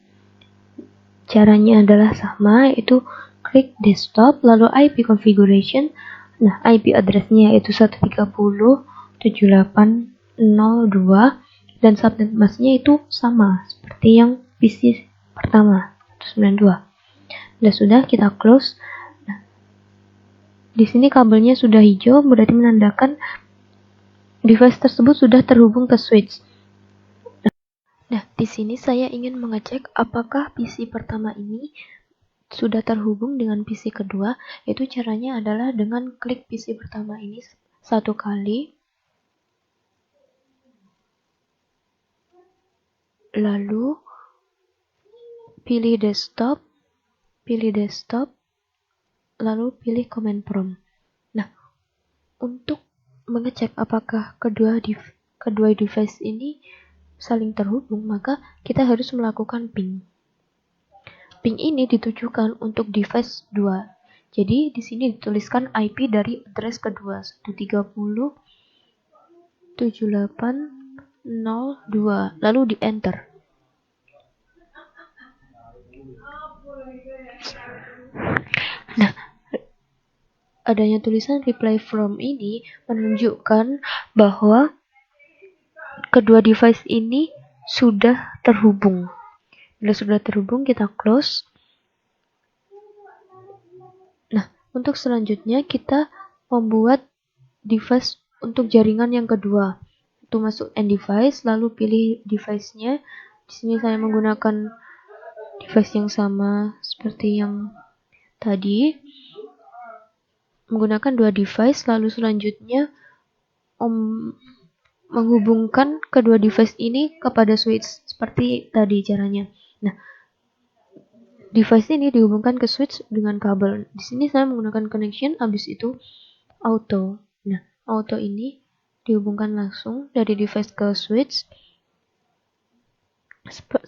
[SPEAKER 3] Caranya adalah sama, yaitu klik desktop, lalu IP configuration. Nah, IP address-nya yaitu 130.78.02 dan subnet mask-nya itu sama seperti yang PC pertama 192. Sudah kita close. Nah, di sini kabelnya sudah hijau, berarti menandakan device tersebut sudah terhubung ke switch. Nah, di sini saya ingin mengecek apakah PC pertama ini sudah terhubung dengan PC kedua. Itu caranya adalah dengan klik PC pertama ini satu kali, lalu pilih desktop, lalu pilih command prompt. Nah, untuk mengecek apakah kedua device ini saling terhubung, maka kita harus melakukan ping. Ping ini ditujukan untuk device 2. Jadi di sini dituliskan IP dari address kedua 130.78.02, lalu di enter. Nah, adanya tulisan reply from ini menunjukkan bahwa kedua device ini sudah terhubung. Bila sudah terhubung, kita close. Nah, untuk selanjutnya kita membuat device untuk jaringan yang kedua. Itu masuk end device, lalu pilih device-nya. Di sini saya menggunakan device yang sama seperti yang tadi. Menggunakan dua device, lalu selanjutnya menghubungkan kedua device ini kepada switch seperti tadi caranya. Nah, device ini dihubungkan ke switch dengan kabel. Di sini saya menggunakan connection, habis itu auto. Nah, auto ini dihubungkan langsung dari device ke switch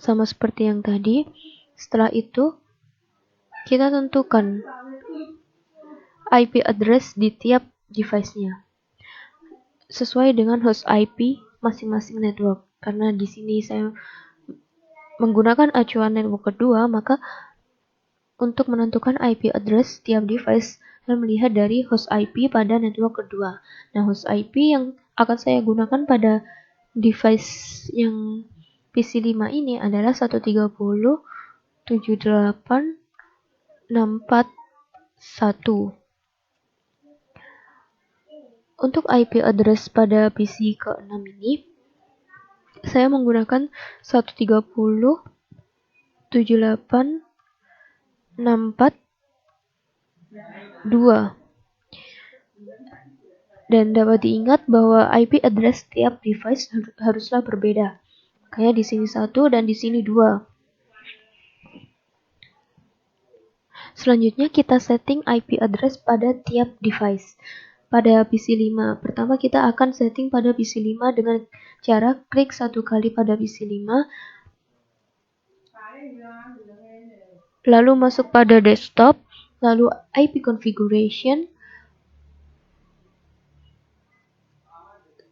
[SPEAKER 3] sama seperti yang tadi. Setelah itu kita tentukan IP address di tiap device-nya sesuai dengan host IP masing-masing network. Karena di sini saya menggunakan acuan network kedua, maka untuk menentukan IP address tiap device, saya melihat dari host IP pada network kedua. Nah, host IP yang akan saya gunakan pada device yang PC5 ini adalah 130.78.641. Untuk IP address pada PC ke-6 ini, saya menggunakan 130.78.642. Dan dapat diingat bahwa IP address tiap device haruslah berbeda. Makanya di sini 1 dan di sini 2. Selanjutnya kita setting IP address pada tiap device. Pada PC5, pertama kita akan setting pada PC5 dengan cara klik satu kali pada PC5, lalu masuk pada desktop, lalu IP configuration.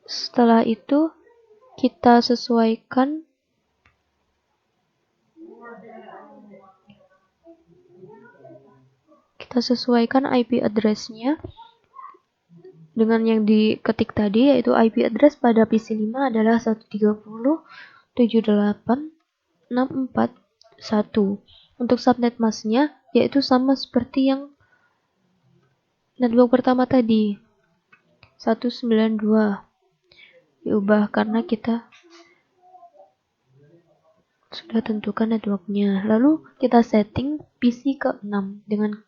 [SPEAKER 3] Setelah itu kita sesuaikan IP address-nya dengan yang diketik tadi, yaitu IP address pada PC5 adalah 130.78.641. Untuk subnet mask-nya yaitu sama seperti yang network pertama tadi, 192. Diubah karena kita sudah tentukan networknya. Lalu kita setting PC ke-6 dengan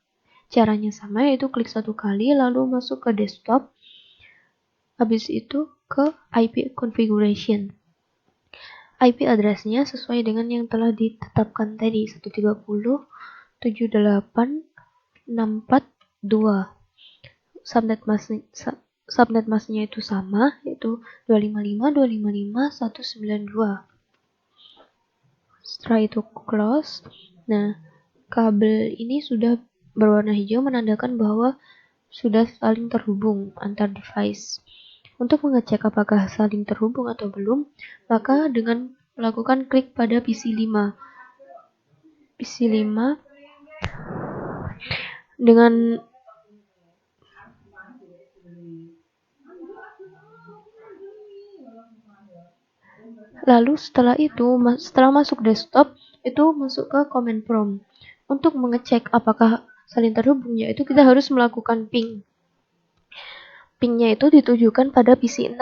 [SPEAKER 3] caranya sama, yaitu klik satu kali lalu masuk ke desktop, habis itu ke IP configuration. IP address-nya sesuai dengan yang telah ditetapkan tadi, 130.78.642. Subnet mask-nya itu sama, yaitu 255.255.192. Setelah itu close. Nah, kabel ini sudah berwarna hijau menandakan bahwa sudah saling terhubung antar device. Untuk mengecek apakah saling terhubung atau belum, maka dengan melakukan klik pada PC5 dengan lalu setelah masuk desktop, itu masuk ke command prompt. Untuk mengecek apakah saling terhubung, yaitu kita harus melakukan ping. Pingnya itu ditujukan pada PC6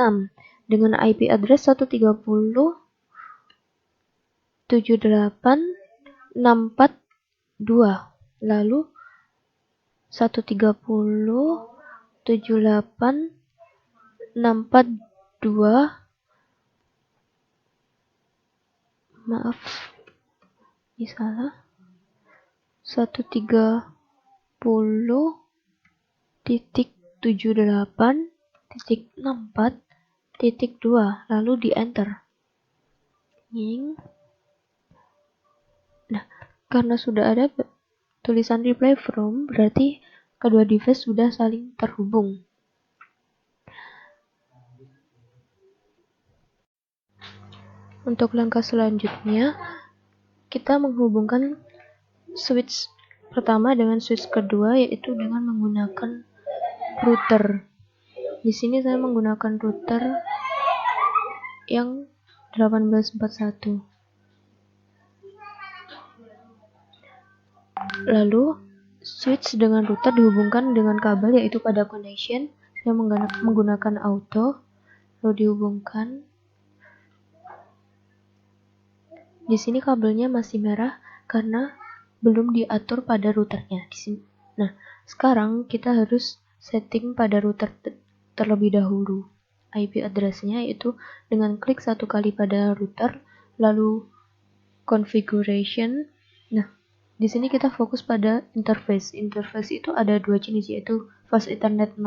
[SPEAKER 3] dengan IP address 130.78.642. Lalu 130.78.642. Maaf, ini salah. 130.78.64.2 lalu di enter. Nah, karena sudah ada tulisan reply from, berarti kedua device sudah saling terhubung. Untuk langkah selanjutnya, kita menghubungkan switch pertama dengan switch kedua, yaitu dengan menggunakan router. Di sini saya menggunakan router yang 1841. Lalu switch dengan router dihubungkan dengan kabel, yaitu pada connection. Saya menggunakan auto, lalu dihubungkan. Di sini kabelnya masih merah karena belum diatur pada routernya. Nah, sekarang kita harus setting pada router terlebih dahulu. IP address-nya yaitu dengan klik satu kali pada router, lalu configuration. Nah, di sini kita fokus pada interface. Interface itu ada dua jenis, yaitu Fast Ethernet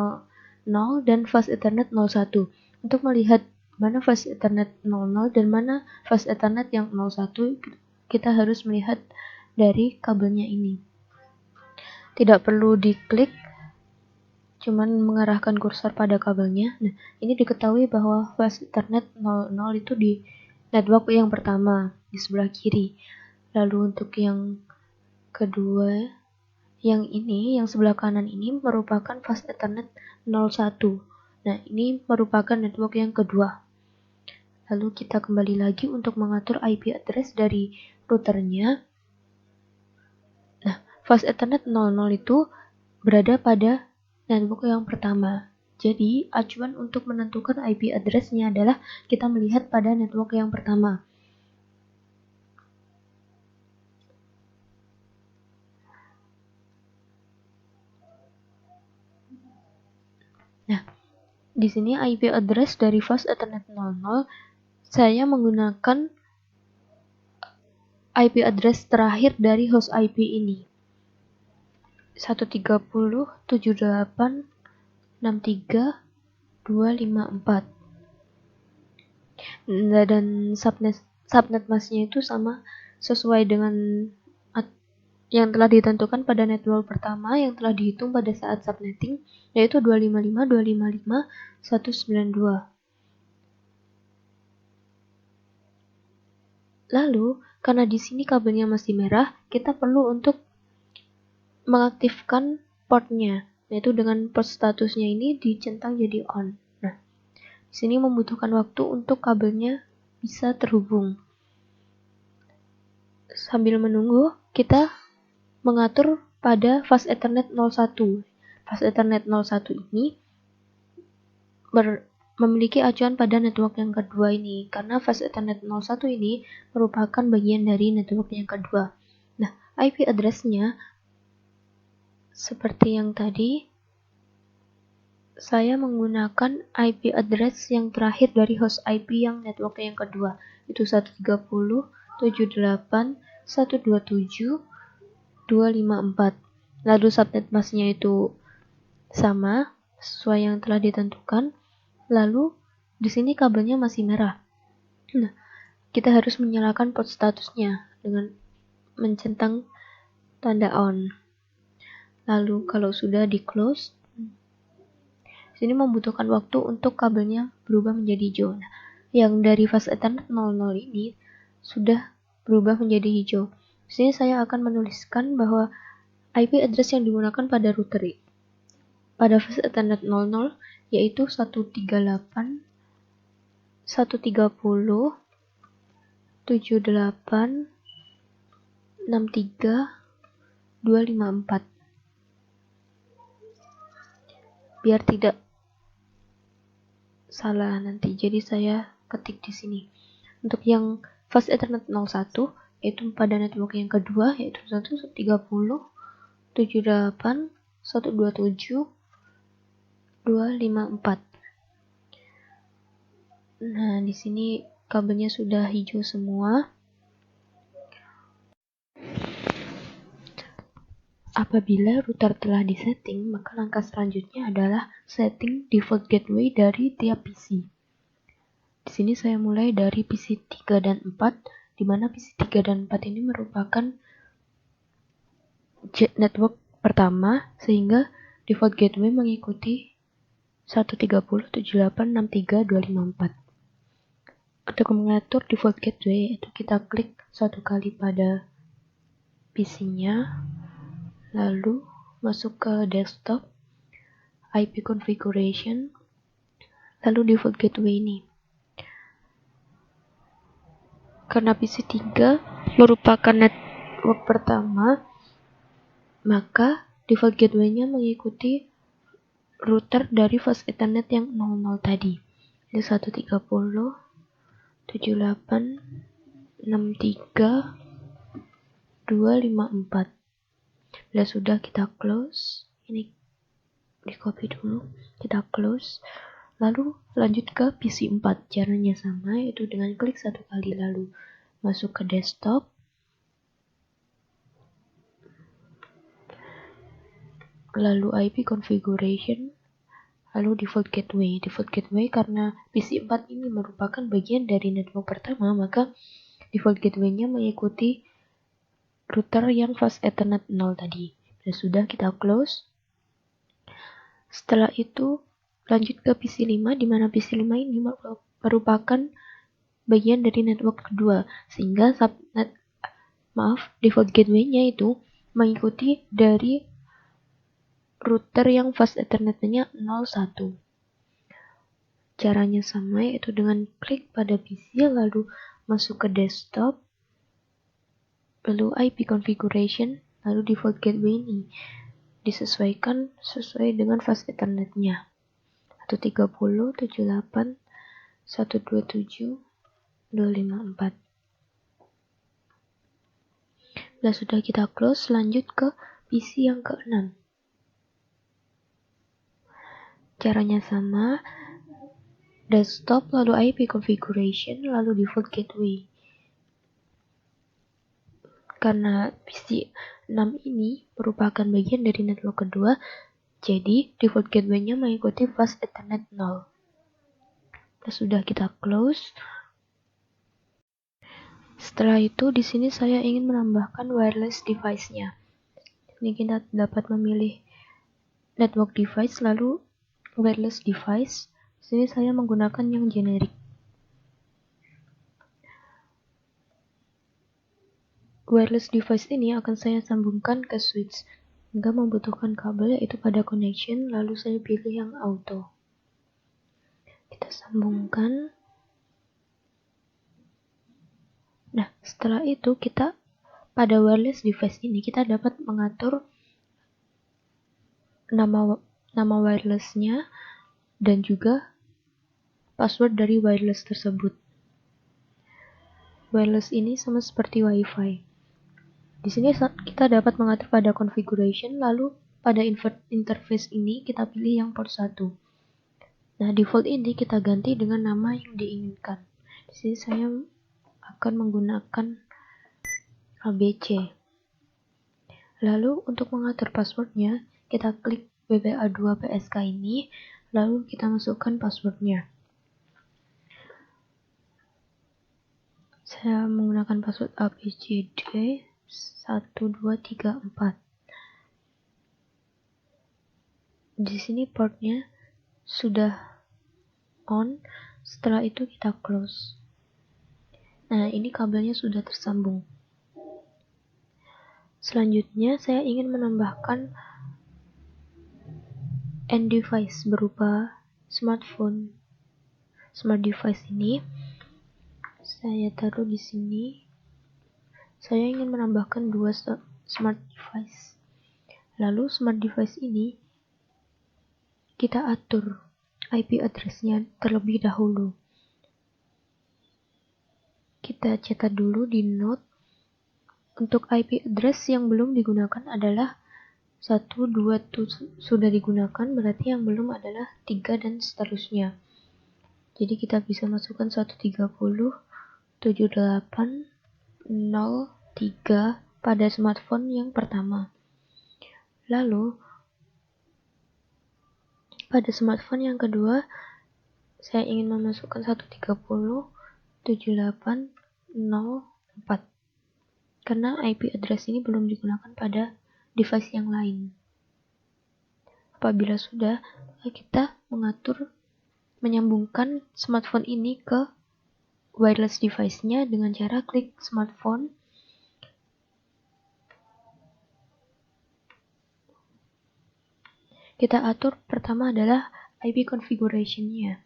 [SPEAKER 3] 0 dan Fast Ethernet 01. Untuk melihat mana Fast Ethernet 00 dan mana Fast Ethernet yang 01, kita harus melihat dari kabelnya ini. Tidak perlu diklik, cuman mengarahkan kursor pada kabelnya. Nah, ini diketahui bahwa Fast Ethernet 00 itu di network yang pertama, di sebelah kiri. Lalu untuk yang kedua, yang ini, yang sebelah kanan ini merupakan Fast Ethernet 01. Nah, ini merupakan network yang kedua. Lalu kita kembali lagi untuk mengatur IP address dari routernya. Nah, Fast Ethernet 00 itu berada pada network yang pertama. Jadi, acuan untuk menentukan IP address-nya adalah kita melihat pada network yang pertama. Nah, di sini IP address dari Fast Ethernet 00, saya menggunakan IP address terakhir dari host IP ini. 130.78.63.254. Dan subnet masknya itu sama sesuai dengan yang telah ditentukan pada network pertama yang telah dihitung pada saat subnetting, yaitu 255.255.192. Lalu, karena di sini kabelnya masih merah, kita perlu untuk mengaktifkan portnya, yaitu dengan port statusnya ini dicentang jadi on. Nah, di sini membutuhkan waktu untuk kabelnya bisa terhubung. Sambil menunggu, kita mengatur pada Fast Ethernet 01. Fast Ethernet 01 ini memiliki acuan pada network yang kedua ini, karena Fast Ethernet 01 ini merupakan bagian dari network yang kedua. Nah, IP address-nya seperti yang tadi, saya menggunakan IP address yang terakhir dari host IP yang network yang kedua, itu 130.78.127.254. Lalu subnet masknya itu sama sesuai yang telah ditentukan. Lalu di sini kabelnya masih merah. Nah, kita harus menyalakan port statusnya dengan mencentang tanda on. Lalu kalau sudah di close, sini membutuhkan waktu untuk kabelnya berubah menjadi hijau. Nah, yang dari Fast Ethernet 00 ini sudah berubah menjadi hijau. Di sini saya akan menuliskan bahwa IP address yang digunakan pada router pada Fast Ethernet 00 yaitu 138.130.78.63.254. Biar tidak salah nanti, jadi saya ketik di sini. Untuk yang Fast Ethernet 01 yaitu pada network yang kedua, yaitu 130.78.127.254. Nah, di sini kabelnya sudah hijau semua. Apabila router telah disetting, maka langkah selanjutnya adalah setting default gateway dari tiap PC. Di sini saya mulai dari PC 3 dan 4, di mana PC 3 dan 4 ini merupakan network pertama, sehingga default gateway mengikuti 130.78.63.254. Untuk mengatur default gateway, itu kita klik satu kali pada PC-nya, lalu masuk ke desktop, IP configuration, lalu default gateway ini. Karena PC 3 merupakan network pertama, maka default gateway-nya mengikuti router dari Fast Ethernet yang 00 tadi. Ini 130.78.63.254. Bila sudah, kita close. Ini di copy dulu, kita close. Lalu lanjut ke PC 4. Caranya sama, yaitu dengan klik satu kali lalu masuk ke desktop, lalu IP configuration, lalu default gateway. Default gateway karena PC 4 ini merupakan bagian dari network pertama, maka default gateway-nya mengikuti router yang fast Ethernet 0 tadi. Dan sudah kita close. Setelah itu lanjut ke PC 5, di mana PC 5 ini merupakan bagian dari network kedua, sehingga default gateway-nya itu mengikuti dari router yang fast Ethernet-nya 01. Caranya sama, yaitu dengan klik pada PC, lalu masuk ke desktop, lalu IP configuration, lalu default gateway ini disesuaikan sesuai dengan fast Ethernet-nya. 130, 78, 127, 254. Nah, sudah kita close, lanjut ke PC yang ke-6. Caranya sama, desktop, lalu IP configuration, lalu default gateway. Karena PC 6 ini merupakan bagian dari network kedua, jadi default gateway-nya mengikuti fast Ethernet 0. Nah, sudah kita close. Setelah itu, di sini saya ingin menambahkan wireless device-nya. Ini kita dapat memilih network device, lalu wireless device. Di sini saya menggunakan yang generik. Wireless device ini akan saya sambungkan ke switch, hingga membutuhkan kabel, yaitu pada connection, lalu saya pilih yang auto. Kita sambungkan. Nah, setelah itu kita pada wireless device ini kita dapat mengatur nama wireless-nya dan juga password dari wireless tersebut. Wireless ini sama seperti WiFi. Di sini kita dapat mengatur pada configuration, lalu pada interface ini kita pilih yang port 1. Nah, default ini kita ganti dengan nama yang diinginkan. Di sini saya akan menggunakan ABC. Lalu untuk mengatur passwordnya, kita klik WPA2 PSK ini, lalu kita masukkan passwordnya. Saya menggunakan password ABCD 1234. Di sini portnya sudah on, setelah itu kita close. Nah, ini kabelnya sudah tersambung. Selanjutnya, saya ingin menambahkan end device berupa smartphone. Smart device ini saya taruh di sini. Saya ingin menambahkan 2 smart device. Lalu smart device ini kita atur IP address-nya terlebih dahulu. Kita catat dulu di note. Untuk IP address yang belum digunakan adalah 1, 2 sudah digunakan, berarti yang belum adalah 3 dan seterusnya. Jadi kita bisa masukkan 130, 78, 03 pada smartphone yang pertama. Lalu pada smartphone yang kedua, saya ingin memasukkan 130, 78, 04. Karena IP address ini belum digunakan pada device yang lain. Apabila sudah, kita menyambungkan smartphone ini ke wireless device-nya dengan cara klik smartphone. Kita atur pertama adalah IP configuration-nya.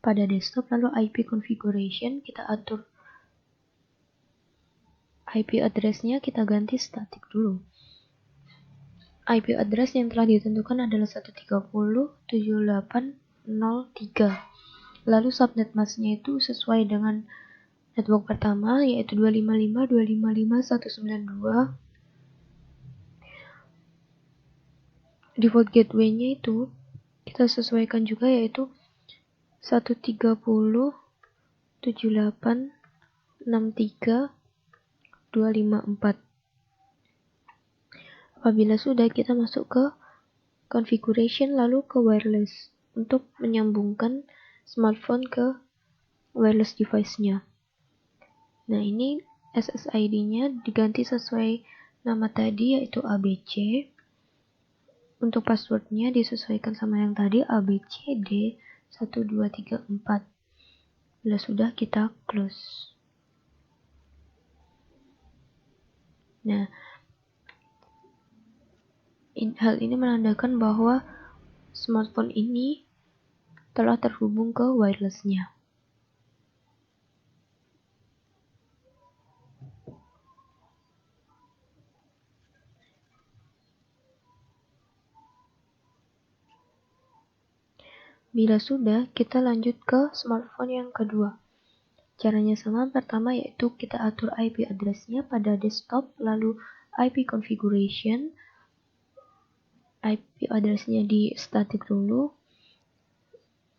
[SPEAKER 3] Pada desktop, lalu IP configuration, kita atur IP address-nya, kita ganti static dulu. IP address yang telah ditentukan adalah 130.7803. Lalu subnet mask-nya itu sesuai dengan network pertama, yaitu 255.255.192. Default gateway-nya itu kita sesuaikan juga, yaitu 130.7863.254. Apabila sudah, kita masuk ke configuration, lalu ke wireless. untuk menyambungkan smartphone ke wireless device-nya. Nah, ini SSID-nya diganti sesuai nama tadi, yaitu ABC. Untuk passwordnya disesuaikan sama yang tadi, ABCD1234. Bila sudah, kita close. Nah, hal ini menandakan bahwa smartphone ini telah terhubung ke wireless-nya. Bila sudah, kita lanjut ke smartphone yang kedua. Caranya sama, pertama yaitu kita atur IP address-nya pada desktop, lalu IP configuration, IP address-nya di static dulu,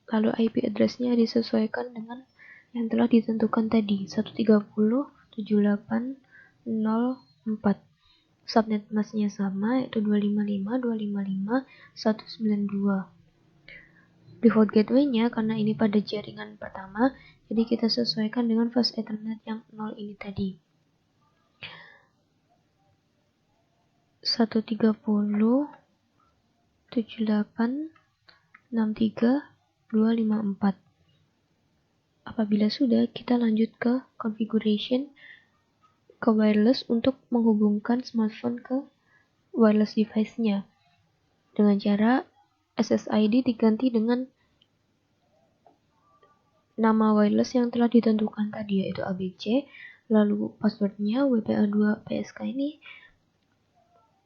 [SPEAKER 3] lalu IP address-nya disesuaikan dengan yang telah ditentukan tadi, 130.7804. Subnet mask-nya sama, yaitu 255.255.192. Default gateway-nya, karena ini pada jaringan pertama, jadi kita sesuaikan dengan fast Ethernet yang 0 ini tadi. 130.7863.254. Apabila sudah, kita lanjut ke configuration ke wireless untuk menghubungkan smartphone ke wireless device-nya. Dengan cara SSID diganti dengan nama wireless yang telah ditentukan tadi, yaitu ABC, lalu passwordnya WPA2PSK ini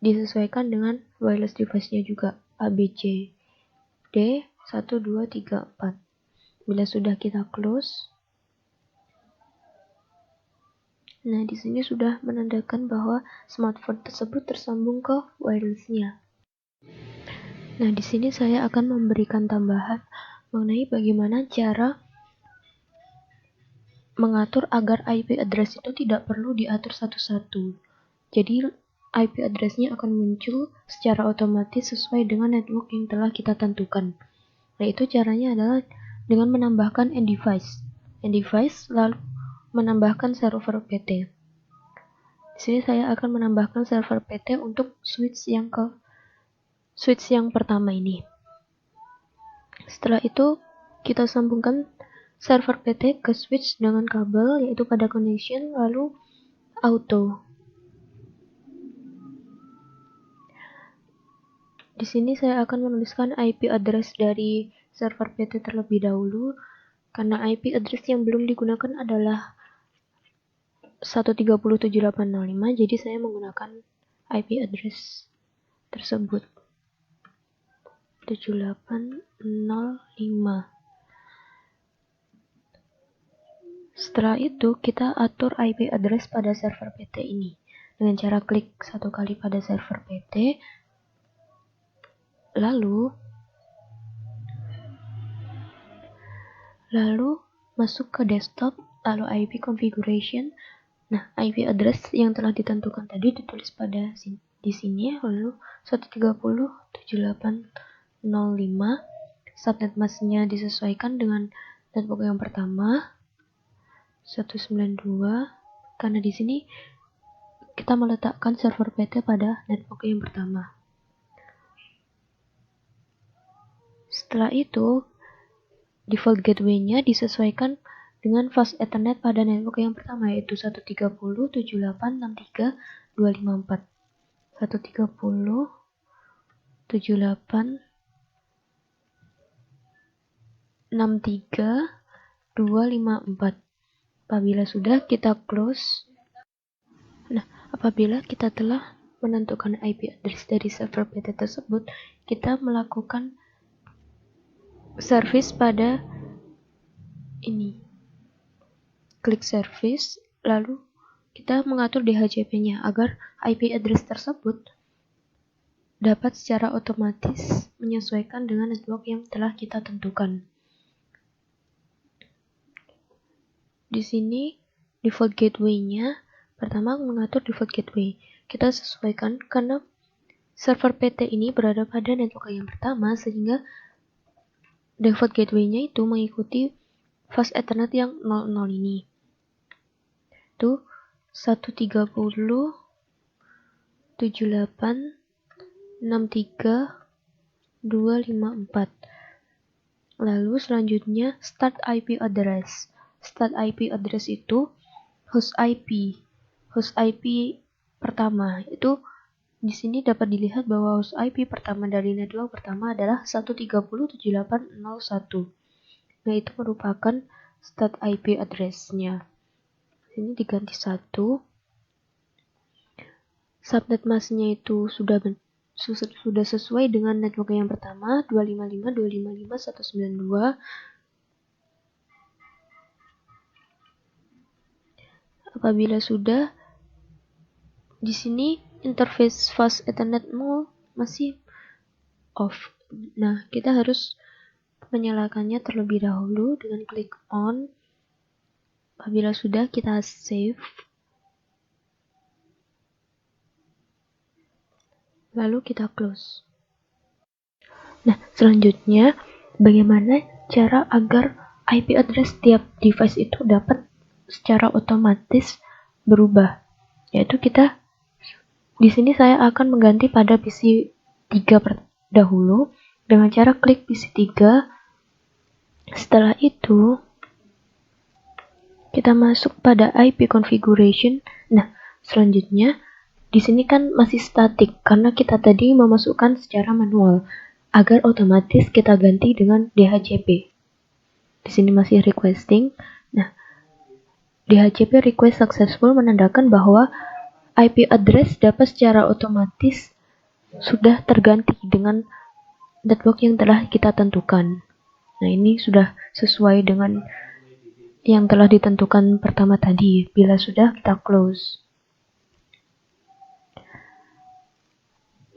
[SPEAKER 3] disesuaikan dengan wireless device-nya juga, ABCD1234. Bila sudah, kita close. Nah, di sini sudah menandakan bahwa smartphone tersebut tersambung ke wireless-nya. Nah, di sini saya akan memberikan tambahan mengenai bagaimana cara mengatur agar IP address itu tidak perlu diatur satu-satu. Jadi, IP address-nya akan muncul secara otomatis sesuai dengan network yang telah kita tentukan. Nah, itu caranya adalah dengan menambahkan end-device, lalu menambahkan server PT. Di sini saya akan menambahkan server PT untuk switch yang pertama ini. Setelah itu, kita sambungkan server PT ke switch dengan kabel, yaitu pada connection, lalu auto. Di sini saya akan menuliskan IP address dari server PT terlebih dahulu, karena IP address yang belum digunakan adalah 130.7805, jadi saya menggunakan IP address tersebut. 7805. Setelah itu, kita atur IP address pada server PT ini dengan cara klik satu kali pada server PT, lalu masuk ke desktop, lalu IP configuration. Nah, IP address yang telah ditentukan tadi ditulis pada di sini, lalu 130.7805. Subnet mask-nya disesuaikan dengan network yang pertama, 192, karena di sini kita meletakkan server PT pada network yang pertama. Setelah itu, default gateway-nya disesuaikan dengan fast Ethernet pada network yang pertama, yaitu 130.7863.254. 130.7863.254. Apabila sudah, kita close. Nah, apabila kita telah menentukan IP address dari server PT tersebut, kita melakukan service pada ini. Klik service, lalu kita mengatur DHCP-nya agar IP address tersebut dapat secara otomatis menyesuaikan dengan network yang telah kita tentukan. Di sini default gateway-nya, pertama mengatur default gateway. Kita sesuaikan karena server PT ini berada pada network yang pertama, sehingga default gateway-nya itu mengikuti fast Ethernet yang 00 ini. Itu 130 78 63 254. Lalu selanjutnya start IP address. Start IP address itu host IP. Host IP pertama itu di sini dapat dilihat bahwa host IP pertama dari network pertama adalah 130.7801. Nah, itu merupakan start IP address-nya. Ini diganti 1. Subnet mask-nya itu sudah sesuai dengan network yang pertama 255.255.192. Apabila sudah, di sini interface fast Ethernet-mu masih off. Nah, kita harus menyalakannya terlebih dahulu dengan klik on. Apabila sudah, kita save. Lalu kita close. Nah, selanjutnya bagaimana cara agar IP address tiap device itu dapat secara otomatis berubah? Yaitu kita di sini saya akan mengganti pada PC 3 dahulu dengan cara klik PC 3. Setelah itu kita masuk pada IP configuration. Nah, selanjutnya di sini kan masih statik karena kita tadi memasukkan secara manual. Agar otomatis kita ganti dengan DHCP. Di sini masih requesting. Nah, DHCP request successful menandakan bahwa IP address dapat secara otomatis sudah terganti dengan network yang telah kita tentukan. Nah, ini sudah sesuai dengan yang telah ditentukan pertama tadi. Bila sudah, kita close.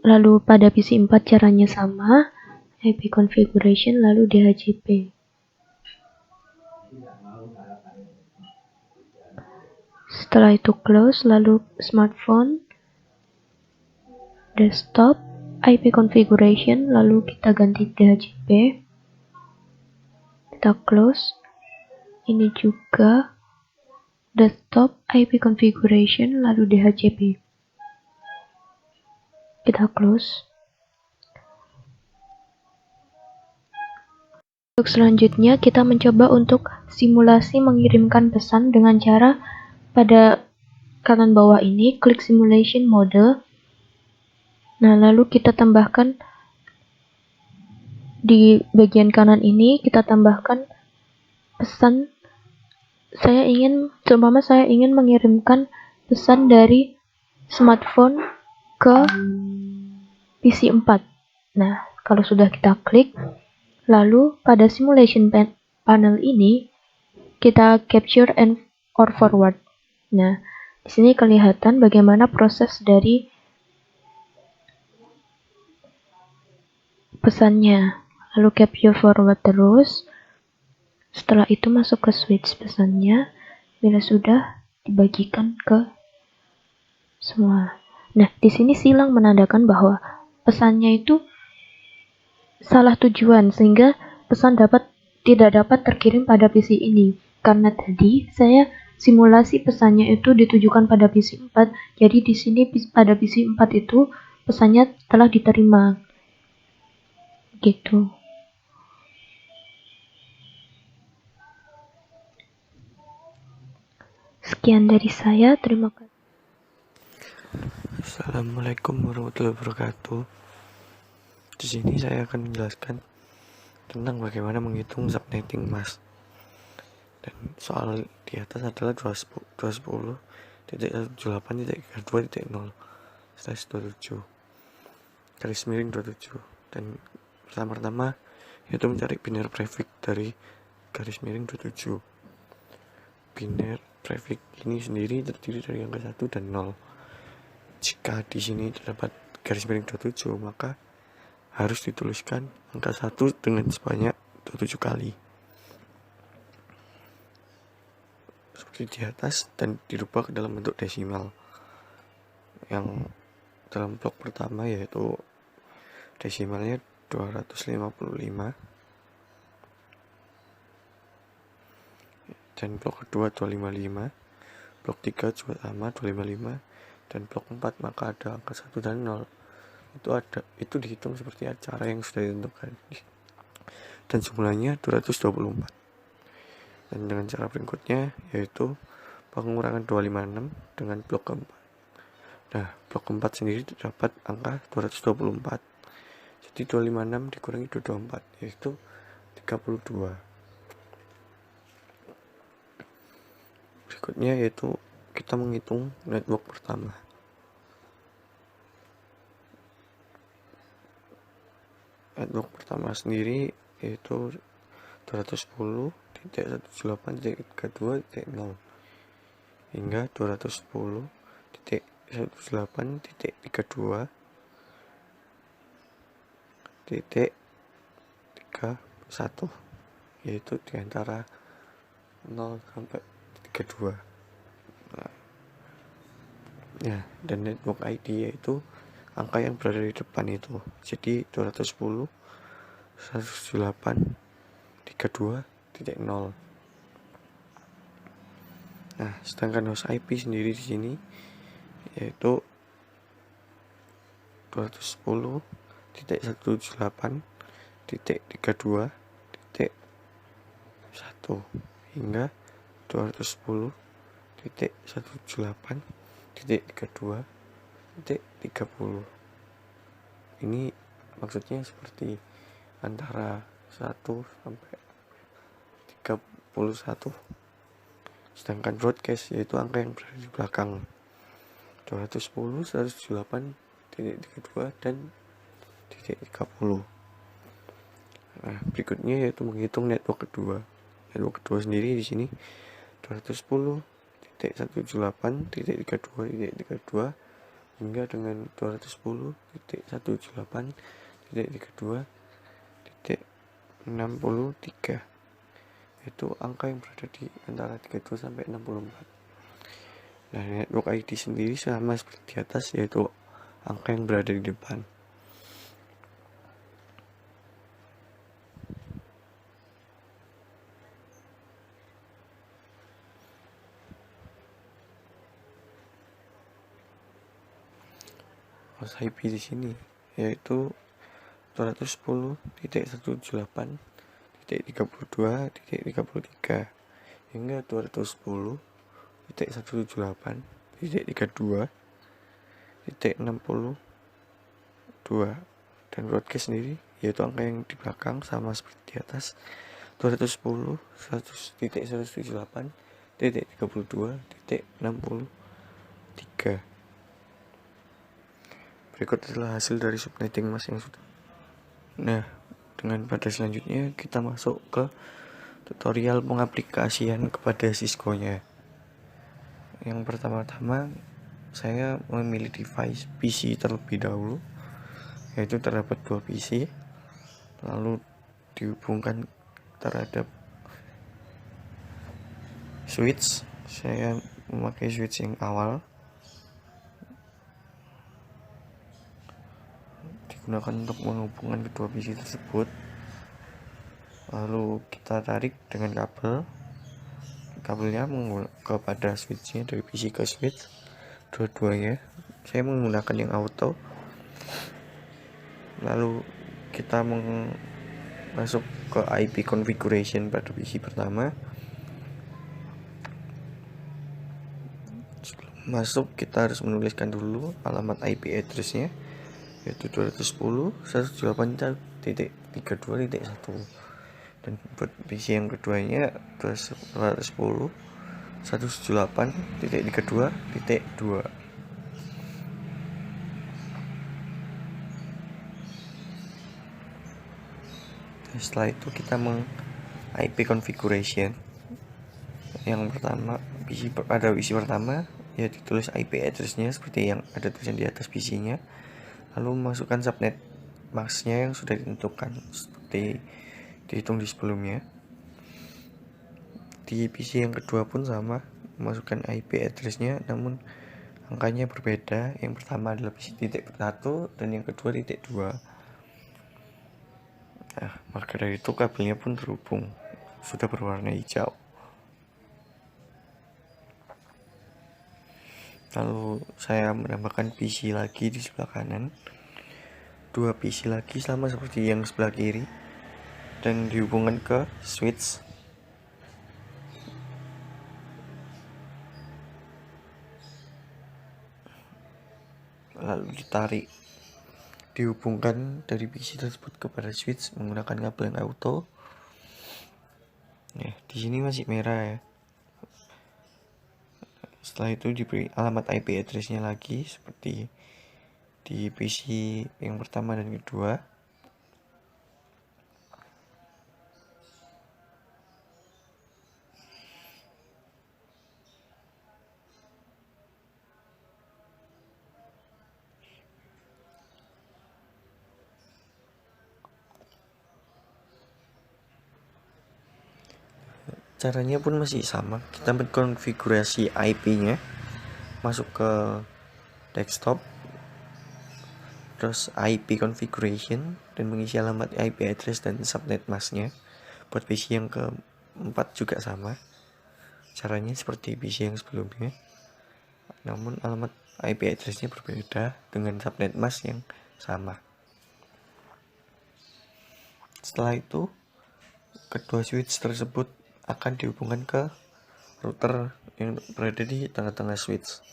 [SPEAKER 3] Lalu pada PC 4 caranya sama, IP configuration lalu DHCP. Setelah itu close, lalu smartphone, desktop, IP configuration, lalu kita ganti DHCP. Kita close. Ini juga desktop, IP configuration, lalu DHCP. Kita close. Untuk selanjutnya, kita mencoba untuk simulasi mengirimkan pesan dengan cara pada kanan bawah ini, klik simulation mode. Nah, lalu kita tambahkan di bagian kanan ini, kita tambahkan pesan. Saya ingin mengirimkan pesan dari smartphone ke PC 4. Nah, kalau sudah kita klik, lalu pada simulation panel ini kita capture and or forward. Nah, di sini kelihatan bagaimana proses dari pesannya. Lalu capture forward terus. Setelah itu masuk ke switch pesannya. Bila sudah, dibagikan ke semua. Nah, di sini silang menandakan bahwa pesannya itu salah tujuan sehingga pesan tidak dapat terkirim pada PC ini. Karena tadi saya simulasi pesannya itu ditujukan pada PC 4, jadi di sini pada PC 4 itu pesannya telah diterima. Gitu. Sekian dari saya, terima kasih.
[SPEAKER 4] Assalamualaikum warahmatullahi wabarakatuh. Di sini saya akan menjelaskan tentang bagaimana menghitung subnetting mask. Dan soal di atas adalah 210.178.32.0/27 garis miring 27. Dan pertama yaitu mencari biner prefix dari garis miring 27. Biner prefix ini sendiri terdiri dari angka 1 dan 0. Jika di sini terdapat garis miring 27, maka harus dituliskan angka 1 dengan sebanyak 27 kali. Seperti di atas, dan dirubah ke dalam bentuk desimal. Yang dalam blok pertama yaitu desimalnya 255, dan blok kedua 255, blok 3 juga sama 255, dan blok 4 maka ada angka 1 dan 0. Itu dihitung seperti cara yang sudah ditentukan, dan jumlahnya 224. Dan dengan cara berikutnya yaitu pengurangan 256 dengan blok keempat. Nah, blok keempat sendiri dapat angka 224. Jadi 256 dikurangi 224 yaitu 32. Berikutnya yaitu kita menghitung network pertama. Network pertama sendiri yaitu 210.18.32.0 hingga 210.18.32.31, yaitu diantara 0 sampai 32. Nah, dan network ID yaitu angka yang berada di depan itu. Jadi 210 178 32.0. Nah, sedangkan host IP sendiri di sini yaitu 210.178.32.1 hingga 210.178.32.30. Ini maksudnya seperti antara 1 sampai 31. Sedangkan broadcast yaitu angka yang berada di belakang 210, 178.32 dan 30. Nah, berikutnya yaitu menghitung network kedua. Network kedua sendiri di sini 210.178.32.32 hingga dengan 210.178.32.63, yaitu angka yang berada di antara 32 sampai 64. Nah, network ID sendiri sama seperti di atas, yaitu angka yang berada di depan. Host IP di sini yaitu 210.178.32.33 hingga 210.178.32.62, dan broadcast sendiri yaitu angka yang di belakang sama seperti di atas 210.178.32.63. Berikut adalah hasil dari subnetting mas yang sudah. Nah, dengan pada selanjutnya kita masuk ke tutorial pengaplikasian kepada Cisco-nya. Yang pertama-tama saya memilih device PC terlebih dahulu, yaitu terdapat 2 PC, lalu dihubungkan terhadap switch. Saya memakai switch yang awal, digunakan untuk menghubungkan kedua PC tersebut. Lalu kita tarik dengan kabelnya kepada switchnya, dari PC ke switch dua-duanya. Saya menggunakan yang auto. Lalu kita masuk ke IP configuration pada PC pertama. Sebelum masuk kita harus menuliskan dulu alamat IP address-nya, yaitu 210.178.32.1, dan buat PC yang keduanya 210.178.32.2. Setelah itu kita IP configuration. Yang pertama, pada PC pertama ya ditulis IP address-nya seperti yang ada tulisan di atas PC-nya. Lalu masukkan subnet mask-nya yang sudah ditentukan seperti dihitung di sebelumnya. Di PC yang kedua pun sama, masukkan IP address-nya namun angkanya berbeda. Yang pertama adalah PC titik 1 dan yang kedua titik 2. Nah, maka dari itu kabelnya pun terhubung, sudah berwarna hijau. Lalu saya menambahkan PC lagi di sebelah kanan, 2 PC lagi sama seperti yang sebelah kiri, dan dihubungkan ke switch. Lalu dihubungkan dari PC tersebut kepada switch menggunakan kabel yang auto. Di sini masih merah ya. Setelah itu diberi alamat IP address-nya lagi seperti di PC yang pertama dan kedua. Caranya pun masih sama, kita mengkonfigurasi IP-nya, masuk ke desktop, terus IP configuration, dan mengisi alamat IP address dan subnet masknya. Buat PC yang keempat juga sama, caranya seperti PC yang sebelumnya, namun alamat IP address-nya berbeda dengan subnet mask yang sama. Setelah itu, kedua switch tersebut akan dihubungkan ke router yang berada di tengah-tengah switch.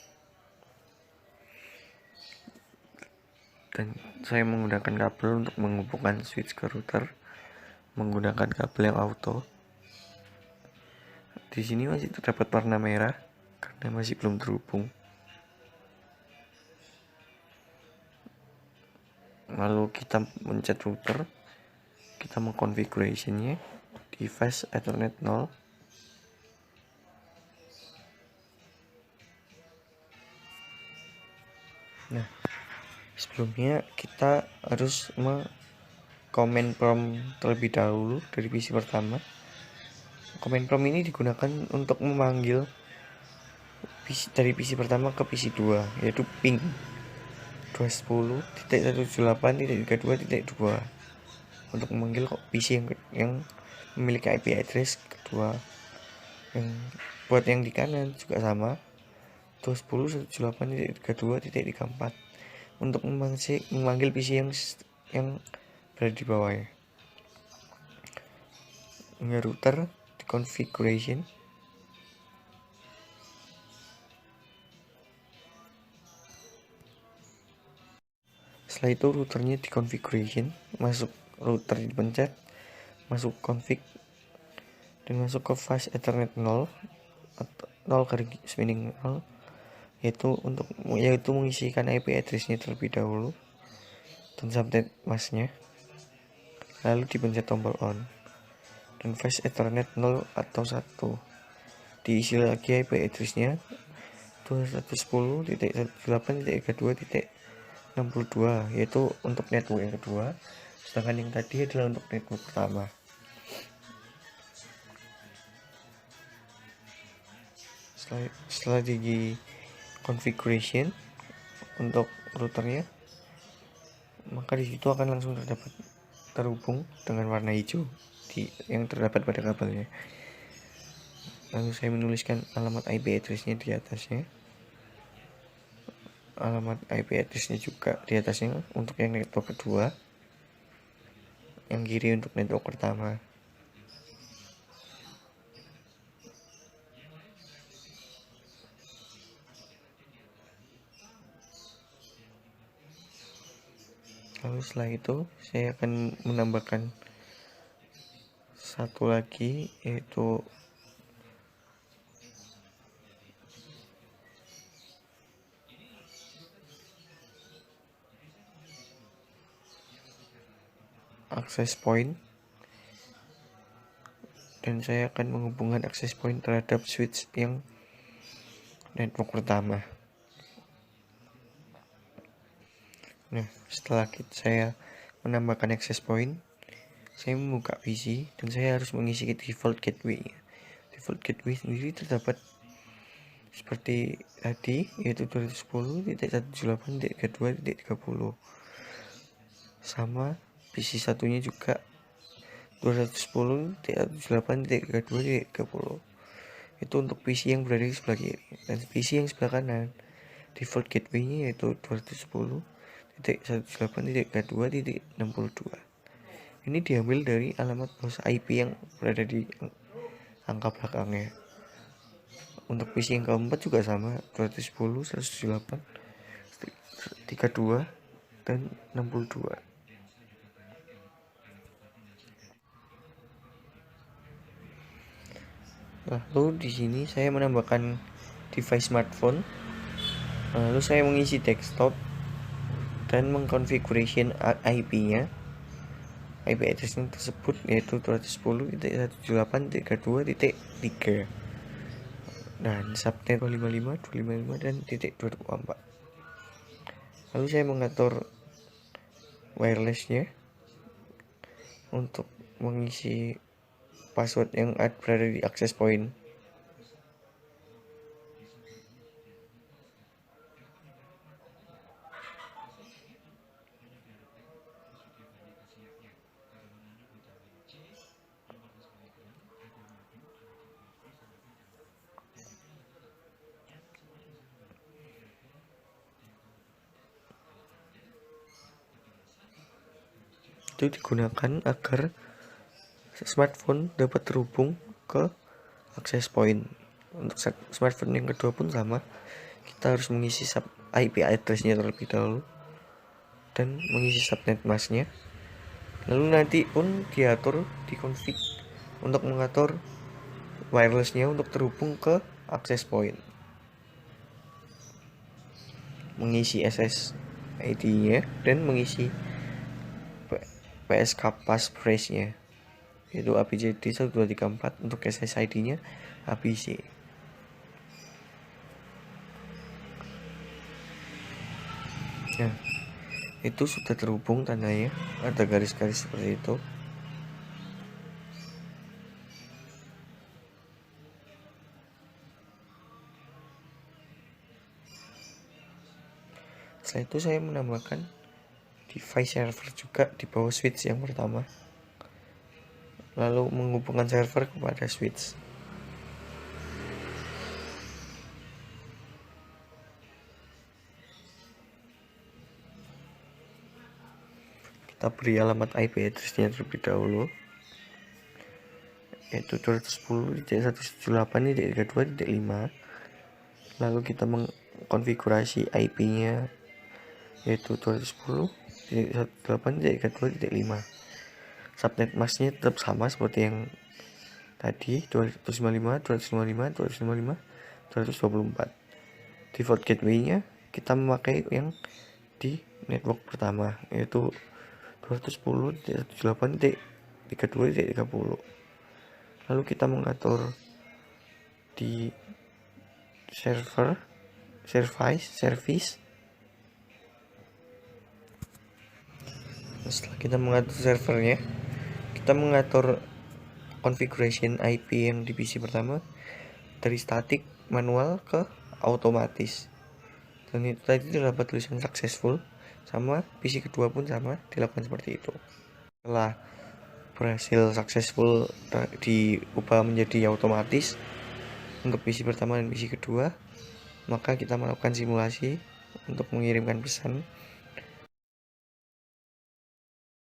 [SPEAKER 4] Dan saya menggunakan kabel untuk menghubungkan switch ke router menggunakan kabel yang auto. Di sini masih terdapat warna merah karena masih belum terhubung. Lalu kita mencet router, kita mengkonfigurasinya device Ethernet 0. Nah, sebelumnya kita harus command prompt terlebih dahulu dari PC pertama. Command prompt ini digunakan untuk memanggil dari PC pertama ke PC 2, yaitu ping 210.178.32.2 untuk memanggil PC yang memiliki IP address kedua. Yang buat yang di kanan juga sama, 210.178.32.34 untuk memanggil PC yang berada di bawahnya. Router di configuration. Setelah itu routernya di configuration, masuk router dipencet, masuk config, dan masuk ke fast Ethernet 0 atau 0 garis miring 0, yaitu mengisikan IP address-nya terlebih dahulu dan subnet masknya, lalu dipencet tombol on, dan fast Ethernet 0 atau 1 diisi lagi IP address-nya 210.168.32.62, yaitu untuk network yang kedua, sedangkan yang tadi adalah untuk network pertama. Setelah di configuration untuk routernya, maka di situ akan langsung terhubung dengan warna hijau yang terdapat pada kabelnya. Lalu saya menuliskan alamat IP address-nya di atasnya, alamat IP address-nya juga di atasnya untuk yang network kedua, yang kiri untuk network pertama. Lalu setelah itu saya akan menambahkan satu lagi, yaitu access point, dan saya akan menghubungkan access point terhadap switch yang network pertama. Nah, setelah saya menambahkan access point, saya membuka PC dan saya harus mengisi default gateway. Default gateway sendiri terdapat seperti tadi, yaitu 210.168.32.30. Sama PC satunya juga 210.168.32.30. Itu untuk PC yang berada di sebelah kiri, dan PC yang sebelah kanan default gateway-nya yaitu 210.168.32.62. Ini diambil dari alamat host IP yang berada di angka belakangnya. Untuk PC yang keempat juga sama, 210.178.32 dan 62. Lalu di sini saya menambahkan device smartphone. Lalu saya mengisi desktop dan mengkonfigurasi IP-nya. IP address tersebut yaitu 210.178.32.3 dan subnet 255 dan .254. Lalu saya mengatur wirelessnya untuk mengisi password yang berada di access point. Itu digunakan agar smartphone dapat terhubung ke access point. Untuk smartphone yang kedua pun sama, kita harus mengisi IP address-nya terlebih dahulu dan mengisi subnet mask-nya. Lalu nanti pun diatur di config untuk mengatur wireless-nya untuk terhubung ke access point. Mengisi SSID-nya dan mengisi PSK passphrase-nya yaitu ABCD 1234 untuk SSID-nya ABC. Nah, itu sudah terhubung tandanya, ada garis-garis seperti itu. Setelah itu saya menambahkan device server juga di bawah switch yang pertama, lalu menghubungkan server kepada switch. Kita beri alamat IP address-nya terlebih dahulu, yaitu 210.178.32.5. Lalu kita mengkonfigurasi IP-nya yaitu 210.168.32.5. Subnet mask-nya tetap sama seperti yang tadi, 255.254. Default gateway-nya kita memakai yang di network pertama yaitu 210.168.32.30. Lalu kita mengatur di service. Setelah kita mengatur servernya, kita mengatur configuration IP yang di PC pertama dari static manual ke otomatis. Dan itu tadi terdapat tulisan successful, sama PC kedua pun sama dilakukan seperti itu. Setelah berhasil successful diubah menjadi otomatis untuk PC pertama dan PC kedua, maka kita melakukan simulasi untuk mengirimkan pesan